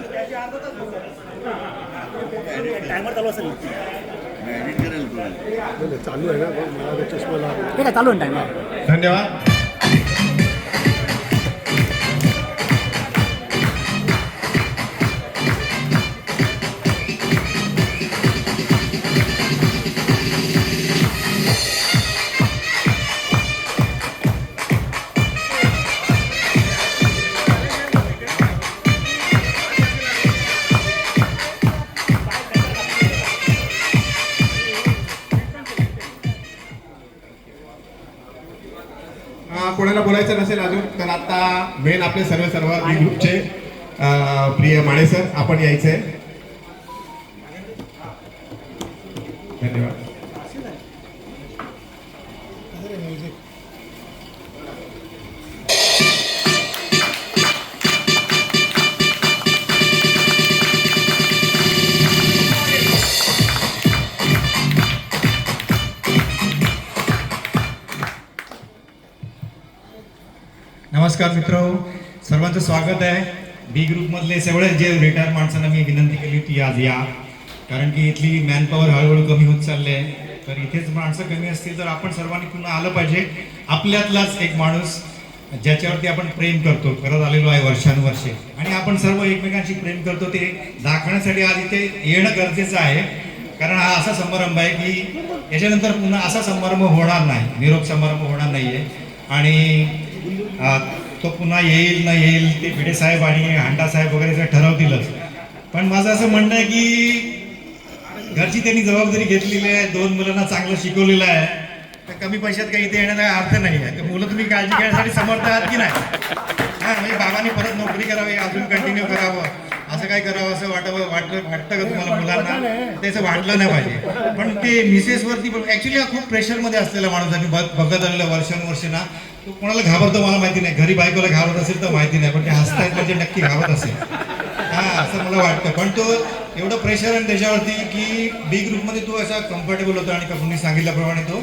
टायमर चालू असेल, चालू आहे ना? मला चष्मा लागला. ठीक आहे, चालू आहे टायमर. धन्यवाद. कोणाला बोलायचं नसेल अजून तर आता मेन आपले सर्व बी ग्रुपचे प्रिय माने सर आपण यायचंय. धन्यवाद. नमस्कार मित्र, सर्वांचं स्वागत आहे. बी ग्रुपमधले सगळे जे रिटायर माणसांना मी विनंती केली होती आज या, कारण की इथली मॅनपॉवर हळूहळू कमी होत चालली आहे. तर इथेच माणसं कमी असतील तर आपण सर्वांनी पुन्हा आलं पाहिजे. आपल्यातलाच एक माणूस ज्याच्यावरती आपण प्रेम करतो, करत आलेलो आहे वर्षानुवर्षे, आणि आपण सर्व एकमेकांशी प्रेम करतो ते दाखवण्यासाठी आज इथे येणं गरजेचं आहे. कारण हा असा समारंभ आहे की याच्यानंतर पुन्हा असा समारंभ होणार नाही, निरोप समारंभ होणार नाही आहे. आणि तो पुन्हा येईल ना येईल ते भिडे साहेब आणि हांडा साहेब वगैरे ठरवतीलच. पण माझं असं म्हणणं आहे की घरची त्यांनी जबाबदारी घेतलेली आहे, 2 मुलांना चांगलं शिकवलेलं आहे, तर कमी पैशात काही इथे येण्याचा अर्थ नाही आहे. तर मुलं तुम्ही काळजी घेण्यासाठी समर्थ आहात की नाही? हां, म्हणजे बाबांनी परत नोकरी करावी, अजून कंटिन्यू करावं, असं काय करावं असं वाटतं का तुम्हाला मुलांना? त्याचं वाटलं नाही पाहिजे. पण ते मिसेसवरती पण ॲक्च्युली हा खूप प्रेशरमध्ये असलेला माणूस आहे. मी बघत आलेलं वर्षानुवर्षे ना, तो कोणाला घाबरतो मला माहिती नाही, घरी बायकोला घाबरत असेल तर माहिती नाही, पण ते हसतायत म्हणजे नक्की घाबरत असेल. हां, असं मला वाटतं. पण तो एवढं प्रेशर आहे त्याच्यावरती की बी ग्रुपमध्ये तो असा कम्फर्टेबल होता, आणि कपूरनी सांगितल्याप्रमाणे तो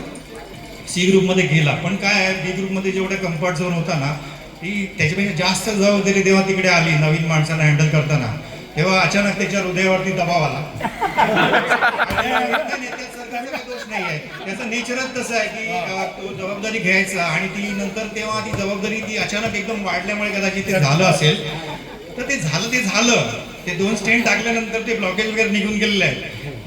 सी ग्रुपमध्ये गेला. पण काय आहे, बी ग्रुपमध्ये जेवढं कम्फर्ट झोन होता ना, ती त्याच्यापेक्षा जास्त जबाबदारी जेव्हा तिकडे आली नवीन माणसांना हँडल करताना, तेव्हा अचानक त्याच्या हृदयावरती दबाव आला. सरकारचा दोष नाही आहे, त्याचं नेचरच तसं आहे की तो जबाबदारी घ्यायचा, आणि ती नंतर तेव्हा ती जबाबदारी ती अचानक एकदम वाढल्यामुळे कदाचित ते झालं असेल. तर ते झालं. ते 2 स्टेंट टाकल्यानंतर ते ब्लॉकेज वगैरे निघून गेलेले आहे.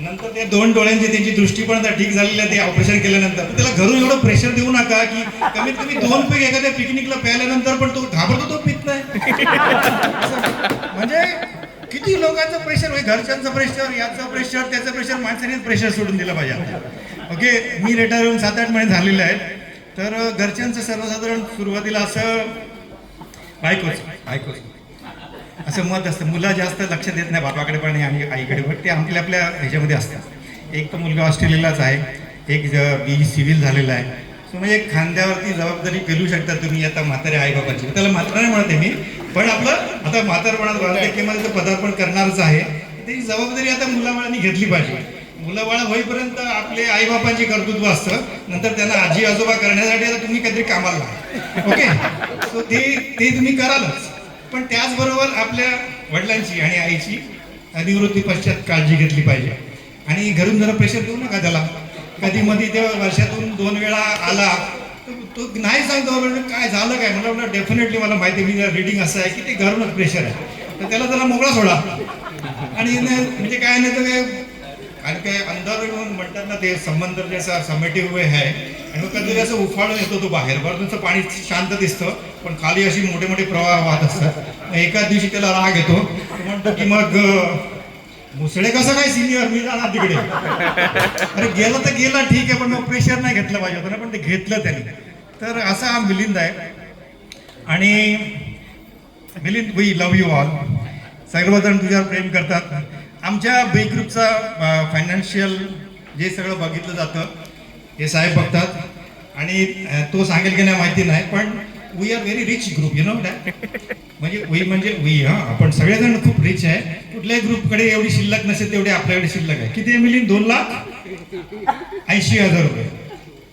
नंतर ते 2 डोळ्यांची त्यांची दृष्टी पण आता ठीक झालेली आहे ते ऑपरेशन केल्यानंतर. तर त्याला घरून एवढं प्रेशर देऊ नका की कमीत कमी 2 पैकी एखाद्या पिकनिकला प्यायल्यानंतर पण तो घाबरतो, तो पित नाही. म्हणजे किती लोकांचं प्रेशर, घरच्यांचं प्रेशर, याचं प्रेशर, त्याचं प्रेशर, माणसाने प्रेशर सोडून दिलं पाहिजे आता. ओके, मी रिटायर होऊन 7-8 महिने झालेले आहेत. तर घरच्यांचं सर्वसाधारण सुरुवातीला असं बायकोच असं मत असतं. मुलं जास्त लक्ष देत नाही बापाकडे पण आणि आईकडे पण, ते आपल्या ह्याच्यामध्ये असतात. एक तर मुलगा ऑस्ट्रेलियालाच आहे, एक बी सिव्हिल झालेला आहे. सो म्हणजे एक खांद्यावरती जबाबदारी पेलू शकता तुम्ही आता म्हातारे आईबापाची. त्याला म्हातारा नाही म्हणते मी, पण आपलं आता म्हातारपणात वार्धक्यामध्ये तर पदार्पण करणारच आहे. त्याची जबाबदारी आता मुलाबाळांनी घेतली पाहिजे. मुलं बाळ होईपर्यंत आपले आईबापांचे कर्तृत्व असतं, नंतर त्यांना आजी आजोबा करण्यासाठी आता तुम्ही काहीतरी कामाला लागा. ओके, सो ते तुम्ही करालच. पण त्याचबरोबर आपल्या वडिलांची आणि आईची निवृत्ती पश्चात काळजी घेतली पाहिजे. आणि घरून जरा प्रेशर देऊ नका त्याला. कधी मध्ये तेव्हा वर्षातून 2 वेळा आला तो नाही सांगतो काय झालं काय, मला वाटतं डेफिनेटली मला माहिती आहे, मी रिडिंग असं आहे की ते घरूनच प्रेशर आहे. तर त्याला जरा मोकळा सोडा. आणि म्हणजे काय नाही तर काय, आणि काय अंधार म्हणतात ना, ते संबंध जसा समेटिव्ह वे आहे, आणि मग कधी असं उफाळून येतो तो बाहेर. वरतूनचं पाणी शांत दिसतं, पण खाली अशी मोठे मोठे प्रवाह वाहत असतात. एका दिवशी त्याला राग येतो, तो म्हणतो की मग मुसळे कसं काय सिनियर, मी जाणार तिकडे. अरे गेला तर गेला, ठीक आहे, पण मग प्रेशर नाही घेतलं पाहिजे होतं ना, पण ते घेतलं त्यांनी. तर असा हा मिलिंद आहे. आणि Milind, we love you all. सर्वजण तुझ्यावर प्रेम करतात. आमच्या बी ग्रुपचा फायनान्शियल जे सगळं बघितलं जातं हे साहेब बघतात, आणि तो सांगेल की नाही माहिती नाही, पण we are very rich group, you know that. म्हणजे वी आपण सगळेजण खूप रिच आहे. कुठल्याही ग्रुपकडे एवढी शिल्लक नसेल तेवढी आपल्याकडे शिल्लक आहे. किती मिळेल? 2,80,000 रुपये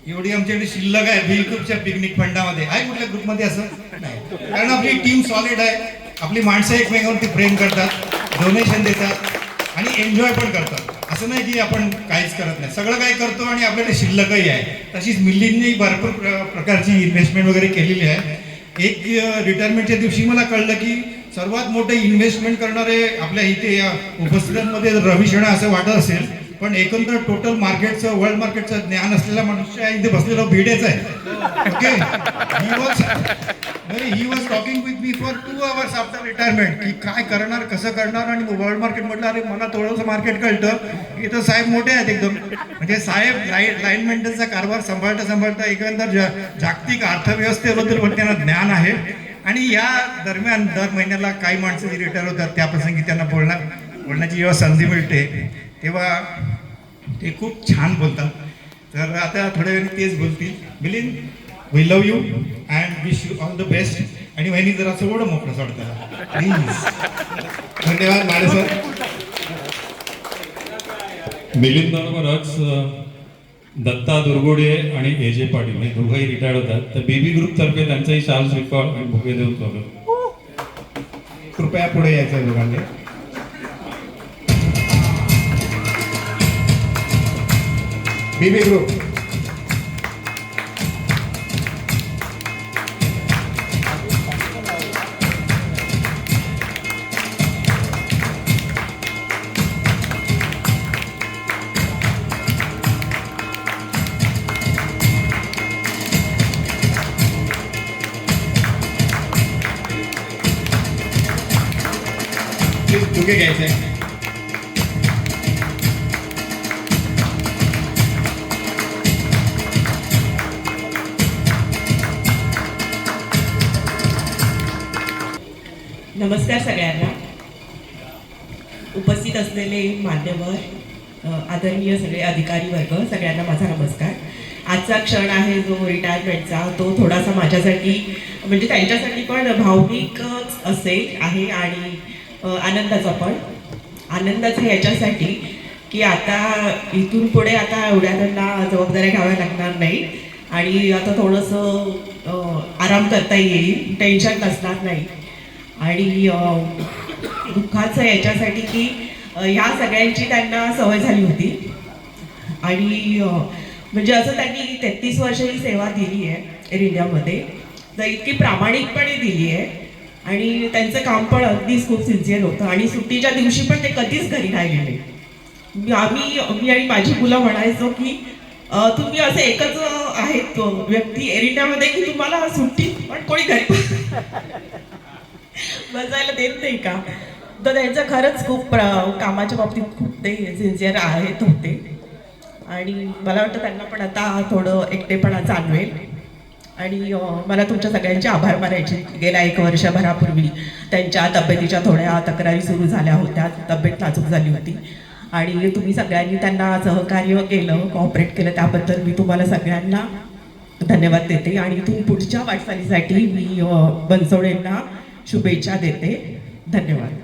एवढी आमच्याकडे शिल्लक आहे बी ग्रुपच्या पिकनिक फंडामध्ये. आहे कुठल्या ग्रुपमध्ये असं नाही, कारण आपली टीम सॉलिड आहे. आपली माणसं एकमेकांवरती प्रेम करतात, डोनेशन देतात आणि एन्जॉय पण करतात. असं नाही की आपण काहीच करत नाही, सगळं काही करतो आणि आपल्याकडे शिल्लकही आहे. तशीच मिलिंदनी भरपूर प्रकारची इन्व्हेस्टमेंट वगैरे केलेली आहे. एक रिटायरमेंटच्या दिवशी मला कळलं की सर्वात मोठे इन्व्हेस्टमेंट करणारे आपल्या इथे या उपस्थितांमध्ये रवी शेणा असं वाटत असेल, पण एकंदर टोटल मार्केटचं, वर्ल्ड मार्केटचं ज्ञान असलेला मनुष्य इथे बसलेला भिडेच आहे. Okay, he was talking with me for 2 hours after retirement की काय करणार, कसं करणार. आणि वर्ल्ड मार्केट म्हटलं, अरे मला थोडंसं मार्केट कळतं. इथं साहेब मोठे आहेत एकदम, म्हणजे साहेब लाईन मेंटेनचा कारभार सांभाळता एकंदर जागतिक अर्थव्यवस्थेबद्दल पण त्यांना ज्ञान आहे. आणि या दरम्यान दर महिन्याला काही माणसं जी रिटायर होतात त्या प्रसंगी त्यांना बोलण्याची जेव्हा संधी मिळते तेव्हा ते खूप छान बोलतात. तर आता थोड्या वेळाने तेच बोलतील. Milind, we love you and wish you all the best. आणि वहिनी जरा थोडं मोकळं सोडतात प्लीज. धन्यवाद माडे सर. मिलिंद बरोबरच दत्ता दुर्गुडे आणि ए जे पाटील हे दोघंही रिटायर्ड होतात, तर बीबी ग्रुप तर्फे त्यांचंही शाल श्रीफळ आणि बुके देऊन स्वागत. कृपया पुढे यायचं आहे दोघांनी. बीबी ग्रुप. प्लीज बुके घ्यायचे. नमस्कार सगळ्यांना. उपस्थित असलेले मान्यवर, आदरणीय सगळे अधिकारी वर्ग, सगळ्यांना माझा नमस्कार. आजचा क्षण आहे जो रिटायरमेंटचा, तो थोडासा माझ्यासाठी म्हणजे त्यांच्यासाठी पण भावनिकच आहे आणि आनंदाचा पण. आनंदाचा याच्यासाठी की आता इथून पुढे आता एवढ्या त्यांना जबाबदाऱ्या घ्याव्या लागणार नाही आणि आता थोडंसं आराम करता येईल, टेन्शन नसणार नाही. आणि दुःखाचं याच्यासाठी की ह्या सगळ्यांची त्यांना सवय झाली होती आणि म्हणजे असं त्यांनी 33 वर्ष ही सेवा दिली आहे एअर इंडियामध्ये, तर इतकी प्रामाणिकपणे दिली आहे आणि त्यांचं काम पण अगदीच खूप सिन्सिअर होतं आणि सुट्टीच्या दिवशी पण ते कधीच घरी नाही गेले. मी आणि माझी मुलं म्हणायचो की तुम्ही असे एकच आहेत व्यक्ती एअर इंडियामध्ये की तुम्हाला सुट्टीत पण कोणी घरी बसायला देत नाही का. तर त्यांचं खरंच खूप कामाच्या बाबतीत खूप ते सिन्सिअर होते आणि मला वाटतं त्यांना पण आता थोडं एकटेपणा जाणवेल आणि मला तुमच्या सगळ्यांचे आभार मानायचे. गेल्या 1 वर्षभरापूर्वी त्यांच्या तब्येतीच्या थोड्या तक्रारी सुरू झाल्या होत्या, तब्येत नाजूक झाली होती आणि तुम्ही सगळ्यांनी त्यांना सहकार्य केलं, कॉपरेट केलं, त्याबद्दल मी तुम्हाला सगळ्यांना धन्यवाद देते आणि इथून पुढच्या वाटचालीसाठी मी बनसोडेंना शुभेच्छा देते. धन्यवाद.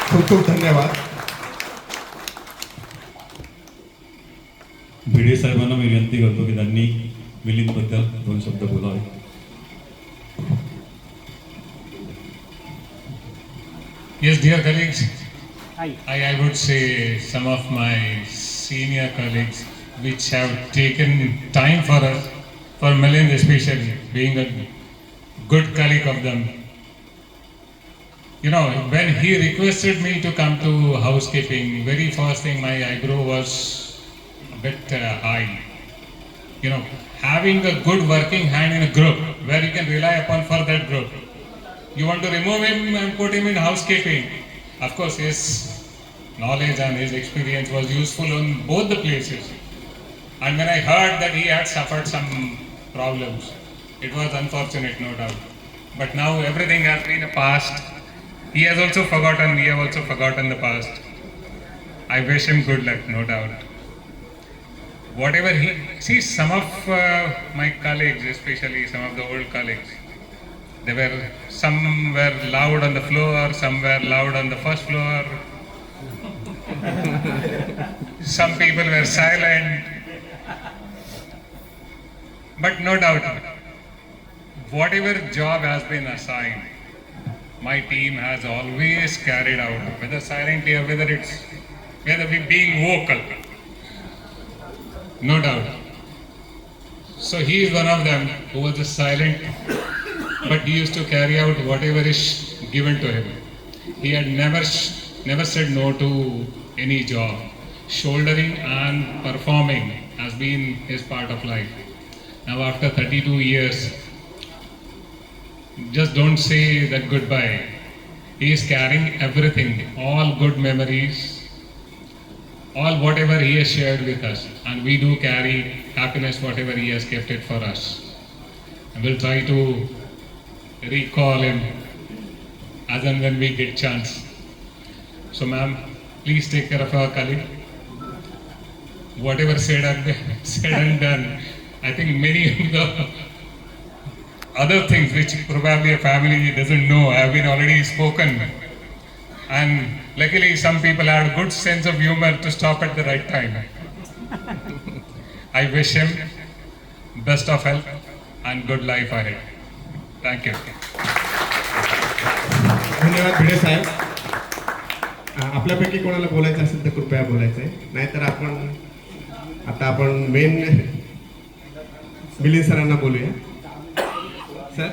खूप खूप धन्यवाद. भिडे साहेबांना मी विनंती करतो की त्यांनी मिलिंदबद्दल 2 शब्द बोलावे. Yes, dear colleagues, I would say some of my senior colleagues which have taken time for us, for Milind especially, being a good colleague of them. You know, when he requested me to come to housekeeping, very first thing my eyebrow was a bit high. You know, having a good working hand in a group where you can rely upon for that group. You want to remove him and put him in housekeeping. Of course, his knowledge and his experience was useful on both the places. And when I heard that he had suffered some problems, it was unfortunate, no doubt. But now everything has been a past. He has also forgotten, we have also forgotten the past. I wish him good luck, no doubt. Whatever he, see, some of my colleagues, especially some of the old colleagues, some were loud on the floor, some were loud on the first floor. Some people were silent. But no doubt, whatever job has been assigned, my team has always carried out, whether silently or whether we being vocal. No doubt. So he is one of them who was just silent, but he used to carry out whatever is given to him. He had never said no to any job. Shouldering and performing has been his part of life. Now after 32 years, just don't say that goodbye. He is carrying everything, all good memories, all whatever he has shared with us, and we do carry happiness whatever he has kept it for us. And we'll try to recall him as and when we get chance. So ma'am, please take care of our colleague. Whatever said and done, I think many of the other things which probably a family doesn't know have been already spoken. And luckily some people had a good sense of humor to stop at the right time. I wish him best of health and good life ahead. Thank you. धन्यवाद भिडे साहेब. आपल्यापैकी कोणाला बोलायचं असेल तर कृपया बोलायचं आहे, नाहीतर आपण मेन मिलिंद सरांना बोलूया. सर.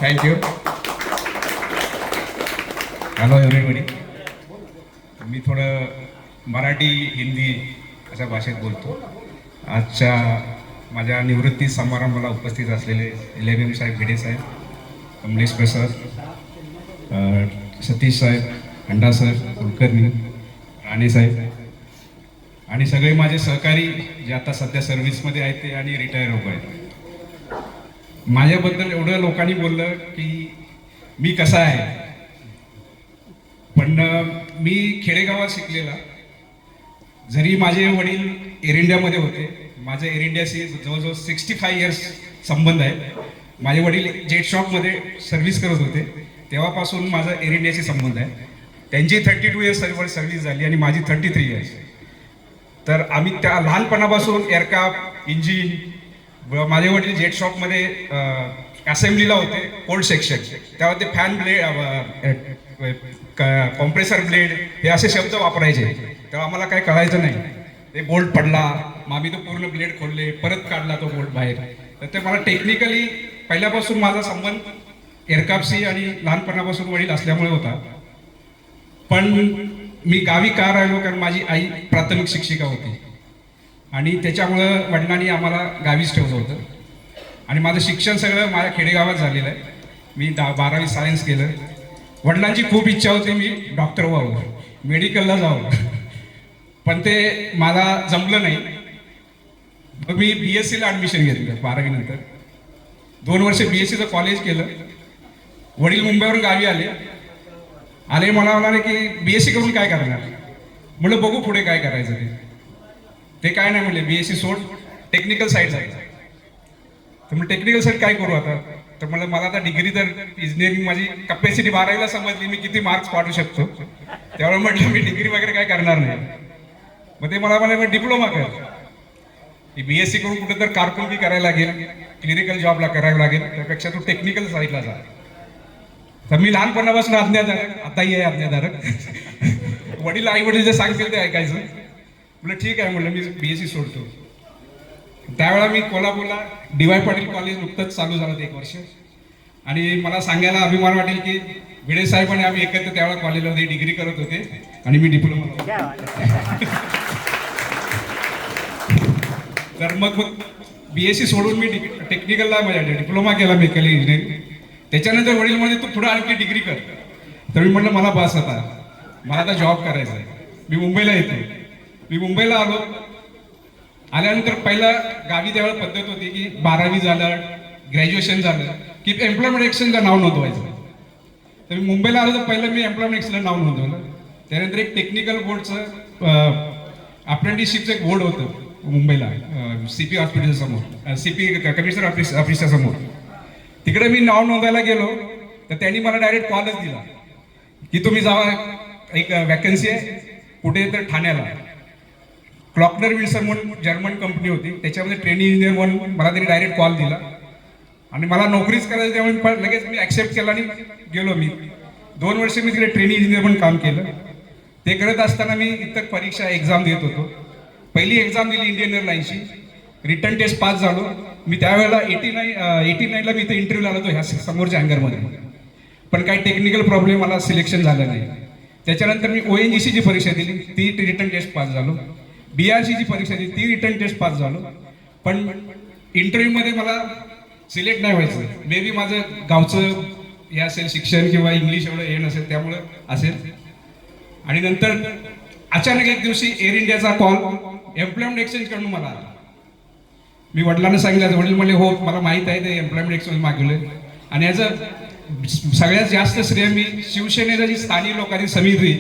थँक्यू. Hello everybody. मी थोडं मराठी हिंदी अशा भाषेत बोलतो. आजच्या माझ्या निवृत्ती समारंभाला उपस्थित असलेले LMM साहेब, भिडे साहेब, कमलेश प्रसाद, सतीश साहेब, अंडा सर, कुलकर्णी, राणे साहेब आणि सगळे माझे सहकारी जे आता सध्या सर्व्हिसमध्ये आहेत ते आणि रिटायर लोक आहेत. माझ्याबद्दल एवढं लोकांनी बोललं की मी कसा आहे, पण मी खेडेगावात शिकलेला. जरी माझे वडील एअर इंडियामध्ये होते, माझं एअर इंडियाशी जवळजवळ 65 इयर्स संबंध आहे. माझे वडील जेट शॉपमध्ये सर्व्हिस करत होते, तेव्हापासून माझा एअर इंडियाशी संबंध आहे. त्यांची 32 इयर्स सर्व्हिस झाली आणि माझी 33 इयर्स. तर आम्ही त्या लहानपणापासून एअरक्राफ्ट, इंजिन, माझे वडील जेट शॉपमध्ये असेंब्लीला होते, कोल्ड सेक्शन, तेव्हा ते फॅन ब्लेड, कॉम्प्रेसर ब्लेड हे असे शब्द वापरायचे. तेव्हा आम्हाला काय कळायचं नाही. ते बोल्ट पडला, मग आम्ही तो पूर्ण ब्लेड खोलले, परत काढला तो बोल्ट बाहेर. तर ते मला टेक्निकली पहिल्यापासून माझा संबंध एअरक्राफ्टशी आणि लहानपणापासून वडील असल्यामुळे होता. पण मी गावी का राहिलो, कारण माझी आई प्राथमिक शिक्षिका होती आणि त्याच्यामुळं वडिलांनी आम्हाला गावीच ठेवलं होतं. आणि माझं शिक्षण सगळं माझ्या खेडेगावात झालेलं आहे. मी 12वी सायन्स केलं. वडिलांची खूप इच्छा होती मी डॉक्टर व्हावं, मेडिकलला जावं, पण ते मला जमलं नाही. मग मी BSc ला ॲडमिशन घेतलं 12वी नंतर. 2 वर्ष BScचं कॉलेज केलं. वडील मुंबईवरून गावी आले मला म्हणाले की BSc करून काय करणार. म्हणलं बघू पुढे काय करायचं ते काय नाही म्हणले, BSc सोड, टेक्निकल साईड जायचं. तर मग टेक्निकल साईड काय करू आता. तर मला आता डिग्री, तर इंजिनिअरिंग माझी कपॅसिटी 12वीला समजली, मी किती मार्क्स पाडू शकतो. त्यामुळे म्हटलं मी डिग्री वगैरे काय करणार नाही. मग ते मला म्हणाले डिप्लोमा कर, BSc करून कुठं तर कारकुनगी करायला लागेल, क्लिनिकल जॉबला करायला लागेल, त्यापेक्षा तू टेक्निकल साईडला जा. तर मी लहानपणापासून आज्ञाधारक, आताही आहे आज्ञाधारक. वडील आई वडील जे सांगतील ते ऐकायचं. म्हटलं ठीक आहे, म्हटलं मी BSc सोडतो. त्यावेळेला मी कोल्हापूरला DY पाटील कॉलेज नुकतंच चालू झालं 1 वर्ष. आणि मला सांगायला अभिमान वाटेल की भिडे साहेब आणि आम्ही एकत्र त्यावेळेला कॉलेजमध्ये डिग्री करत होते आणि मी डिप्लोमा. तर मग BSc सोडून मी टेक्निकलला माझ्या डिप्लोमा केला मेकॅनिकल इंजिनिअरिंग. त्याच्यानंतर वडील म्हणजे तू पुढे आणखी डिग्री कर. तर मी म्हटलं मला बस आता, मला आता जॉब करायचा आहे. मी मुंबईला येतो. मी मुंबईला आल्यानंतर पहिला गावी त्यावेळेला पद्धत होती की 12वी झालं, ग्रॅज्युएशन झालं की एम्प्लॉयमेंट एक्सचेंजला नाव नोंदवायचं. तर मी मुंबईला आलो तर पहिलं मी एम्प्लॉयमेंट एक्सचेंजला नाव नोंदवलं. त्यानंतर एक टेक्निकल बोर्डचं अप्रेंटिसशिपचं एक बोर्ड होतं मुंबईला, CP हॉस्पिटल समोर, CP कमिशनर ऑफिसच्या समोर. तिकडे मी नाव नोंदायला गेलो तर त्यांनी मला डायरेक्ट कॉलच दिला की तुम्ही जावा, एक वॅकन्सी आहे कुठे तर ठाण्याला. क्लॉकनर विल्सन म्हणून जर्मन कंपनी होती, त्याच्यामध्ये ट्रेनिंग इंजिनियर म्हणून मला त्यांनी डायरेक्ट कॉल दिला आणि मला नोकरीच करायची. त्यामुळे लगेच मी ॲक्सेप्ट केला आणि गेलो. मी 2 वर्ष मी तिकडे ट्रेनिंग इंजिनियर म्हणून काम केलं. ते करत असताना मी इतर परीक्षा एक्झाम देत होतो. पहिली एक्झाम दिली इंडियन एअरलाईन्सची, रिटर्न टेस्ट पास झालो. मी त्यावेळेला 89ला मी इथे इंटरव्ह्यू आलो होतो ह्या समोरच्या हँगरमध्ये, पण काही टेक्निकल प्रॉब्लेम मला सिलेक्शन झालं नाही. त्याच्यानंतर मी ONGCची परीक्षा दिली, ती रिटर्न टेस्ट पास झालो. BRCची परीक्षा दिली, ती रिटर्न टेस्ट पास झालो. पण इंटरव्ह्यूमध्ये मला सिलेक्ट नाही व्हायचं. मे बी माझं गावचं हे असेल शिक्षण किंवा इंग्लिश एवढं हे नसेल त्यामुळं असेल. आणि नंतर अचानक एक दिवशी एअर इंडियाचा कॉल एम्प्लॉयमेंट एक्सचेंज कडून मला आला. मी वडिलांना सांगितलं, वडील म्हणले हो मला माहीत आहे ते एम्प्लॉयमेंट एक्सचेंज मागवले. आणि याचं सगळ्यात जास्त श्रेय मी शिवसेनेच्या जी स्थानिक लोकांनी समिती,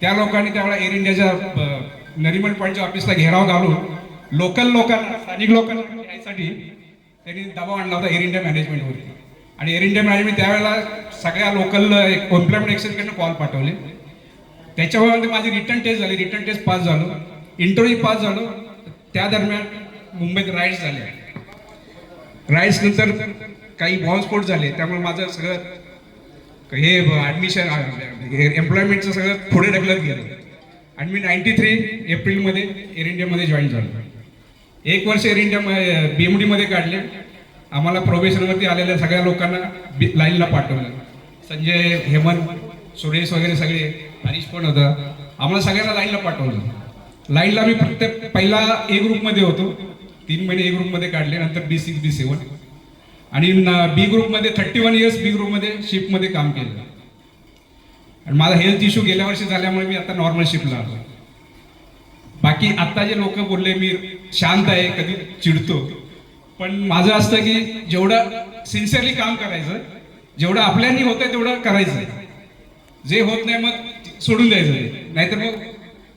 त्या लोकांनी त्यावेळेला एअर इंडियाच्या नरिमन पॉईंटच्या ऑफिसला घेराव घालून लोकल लोकांना, स्थानिक लोकांना यासाठी त्यांनी दबाव आणला होता एअर इंडिया मॅनेजमेंटवरती. आणि एअर इंडिया मॅनेजमेंट त्यावेळेला सगळ्या लोकल एम्प्लॉयमेंट एक्सचेंजकडनं कॉल पाठवले. त्याच्यामध्ये माझी रिटर्न टेस्ट झाली, रिटर्न टेस्ट पास झालो, इंटरव्ह्यू पास झालो. त्या दरम्यान मुंबईत राईड्स झाले. राईड्स नंतर काही बॉम्बस्फोट झाले, त्यामुळे माझं सगळं हे ॲडमिशन एम्प्लॉयमेंटचं सगळं पुढे ढकलत गेलं. आणि मी 93 एप्रिलमध्ये एअर इंडियामध्ये जॉईन झालो. 1 वर्ष एअर इंडिया BMDमध्ये काढले. आम्हाला प्रोबेशनवरती आलेल्या सगळ्या लोकांना लाईनला पाठवलं. संजय, हेमंत, सुरेश वगैरे सगळे, हरीश पण होता. आम्हाला सगळ्यांना लाईनला पाठवलं. लाईनला मी पहिला A ग्रुपमध्ये होतो, 3 महिने A ग्रुपमध्ये काढले. नंतर B6 B7 आणि B ग्रुपमध्ये 31 इयर्स B ग्रुपमध्ये शिफ्टमध्ये काम केलं. आणि माझा हेल्थ इश्यू गेल्या वर्षी झाल्यामुळे मी आता नॉर्मल शिफ्टला आलो. बाकी आत्ता जे लोक बोलले मी शांत आहे, कधी चिडतो, पण माझं असतं की जेवढं सिन्सिअरली काम करायचं, जेवढं आपल्यानी होतं तेवढं करायचं. जे होत नाही मग सोडून द्यायचं, नाहीतर मग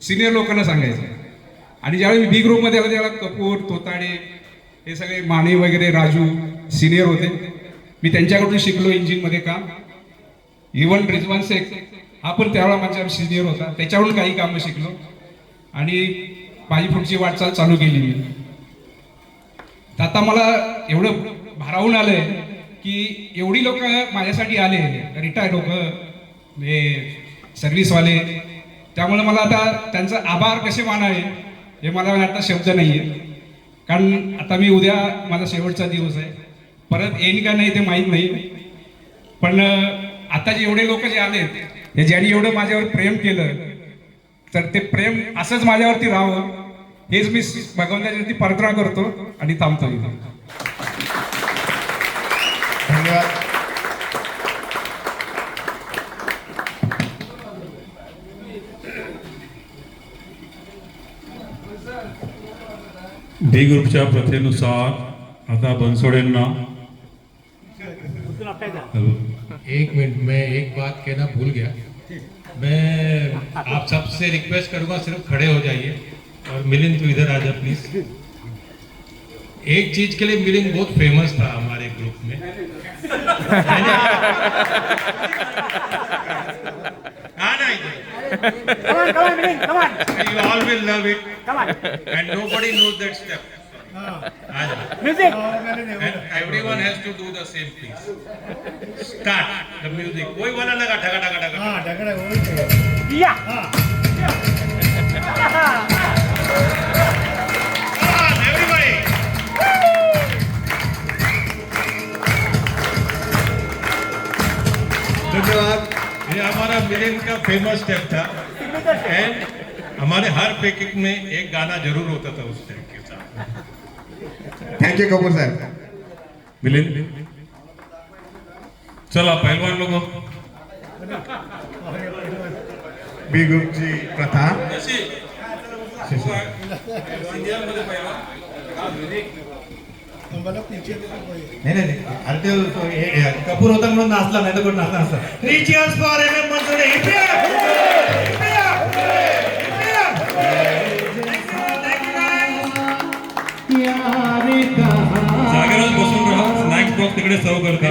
सिनियर लोकांना सांगायचं. आणि ज्यावेळी B ग्रुपमध्ये आलं त्यावेळेला कपूर, तोताडे, हे सगळे माने वगैरे, राजू सिनियर होते. मी त्यांच्याकडून शिकलो इंजिनमध्ये काम. इव्हन रिजवान शेख हा पण त्यावेळेला माझ्या सिनियर होता, त्याच्याकडून काही कामं शिकलो आणि माझी पुढची वाटचाल चालू केली मी. आता मला एवढं भारावून आलंय की एवढी लोक माझ्यासाठी आले, रिटायर्ड लोक, हे सर्व्हिसवाले. त्यामुळे मला आता त्यांचा आभार कसे मानावे हे मला आता शब्द नाही आहे. कारण आता मी उद्या माझा शेवटचा दिवस आहे, परत येईन का नाही ते माहीत नाही. पण आता जे एवढे लोक जे आलेत, हे ज्यांनी एवढं माझ्यावर प्रेम केलं, तर ते प्रेम असंच माझ्यावरती राहावं हेच मी भगवंताच्यावरती प्रार्थना करतो आणि थांबतो. धन्यवाद. B ग्रुपच्या प्रथेनुसार आता बनसोडेंना. एक मिनट, मैं एक बात कहना भूल गया. मैं आप सबसे रिक्वेस्ट करूंगा सिर्फ खड़े हो जाइए. और मिलिंद तू इधर आ जा प्लीज. एक चीज के लिए मिलिंद बहुत फेमस था हमारे ग्रुप में. You all will love it. And nobody knows that step. Music. And everyone has to do the same please. Start the music. कोई वाला लगा ठगा ठगा ठगा. हाँ ठगा. Yeah. Everybody. धन्यवाद. ये हमारा मिलिंद का फेमस स्टेप था. एंड हमारे हर पैकेट में एक गाना जरूर होता था उस स्टेप के साथ. थँक्यू कपूर साहेब. मिलिंद, चला पहलवान लोगों. B ग्रुपची प्रथा. नाही नाही अरे ते कपूर होता म्हणून नाचला, नाही तर कोण नाचला असता. 3 cheers for MM बनसोडे. जागेवर बसून राहा. स्नॅक्स बॉक्स तिकडे सर्व करते.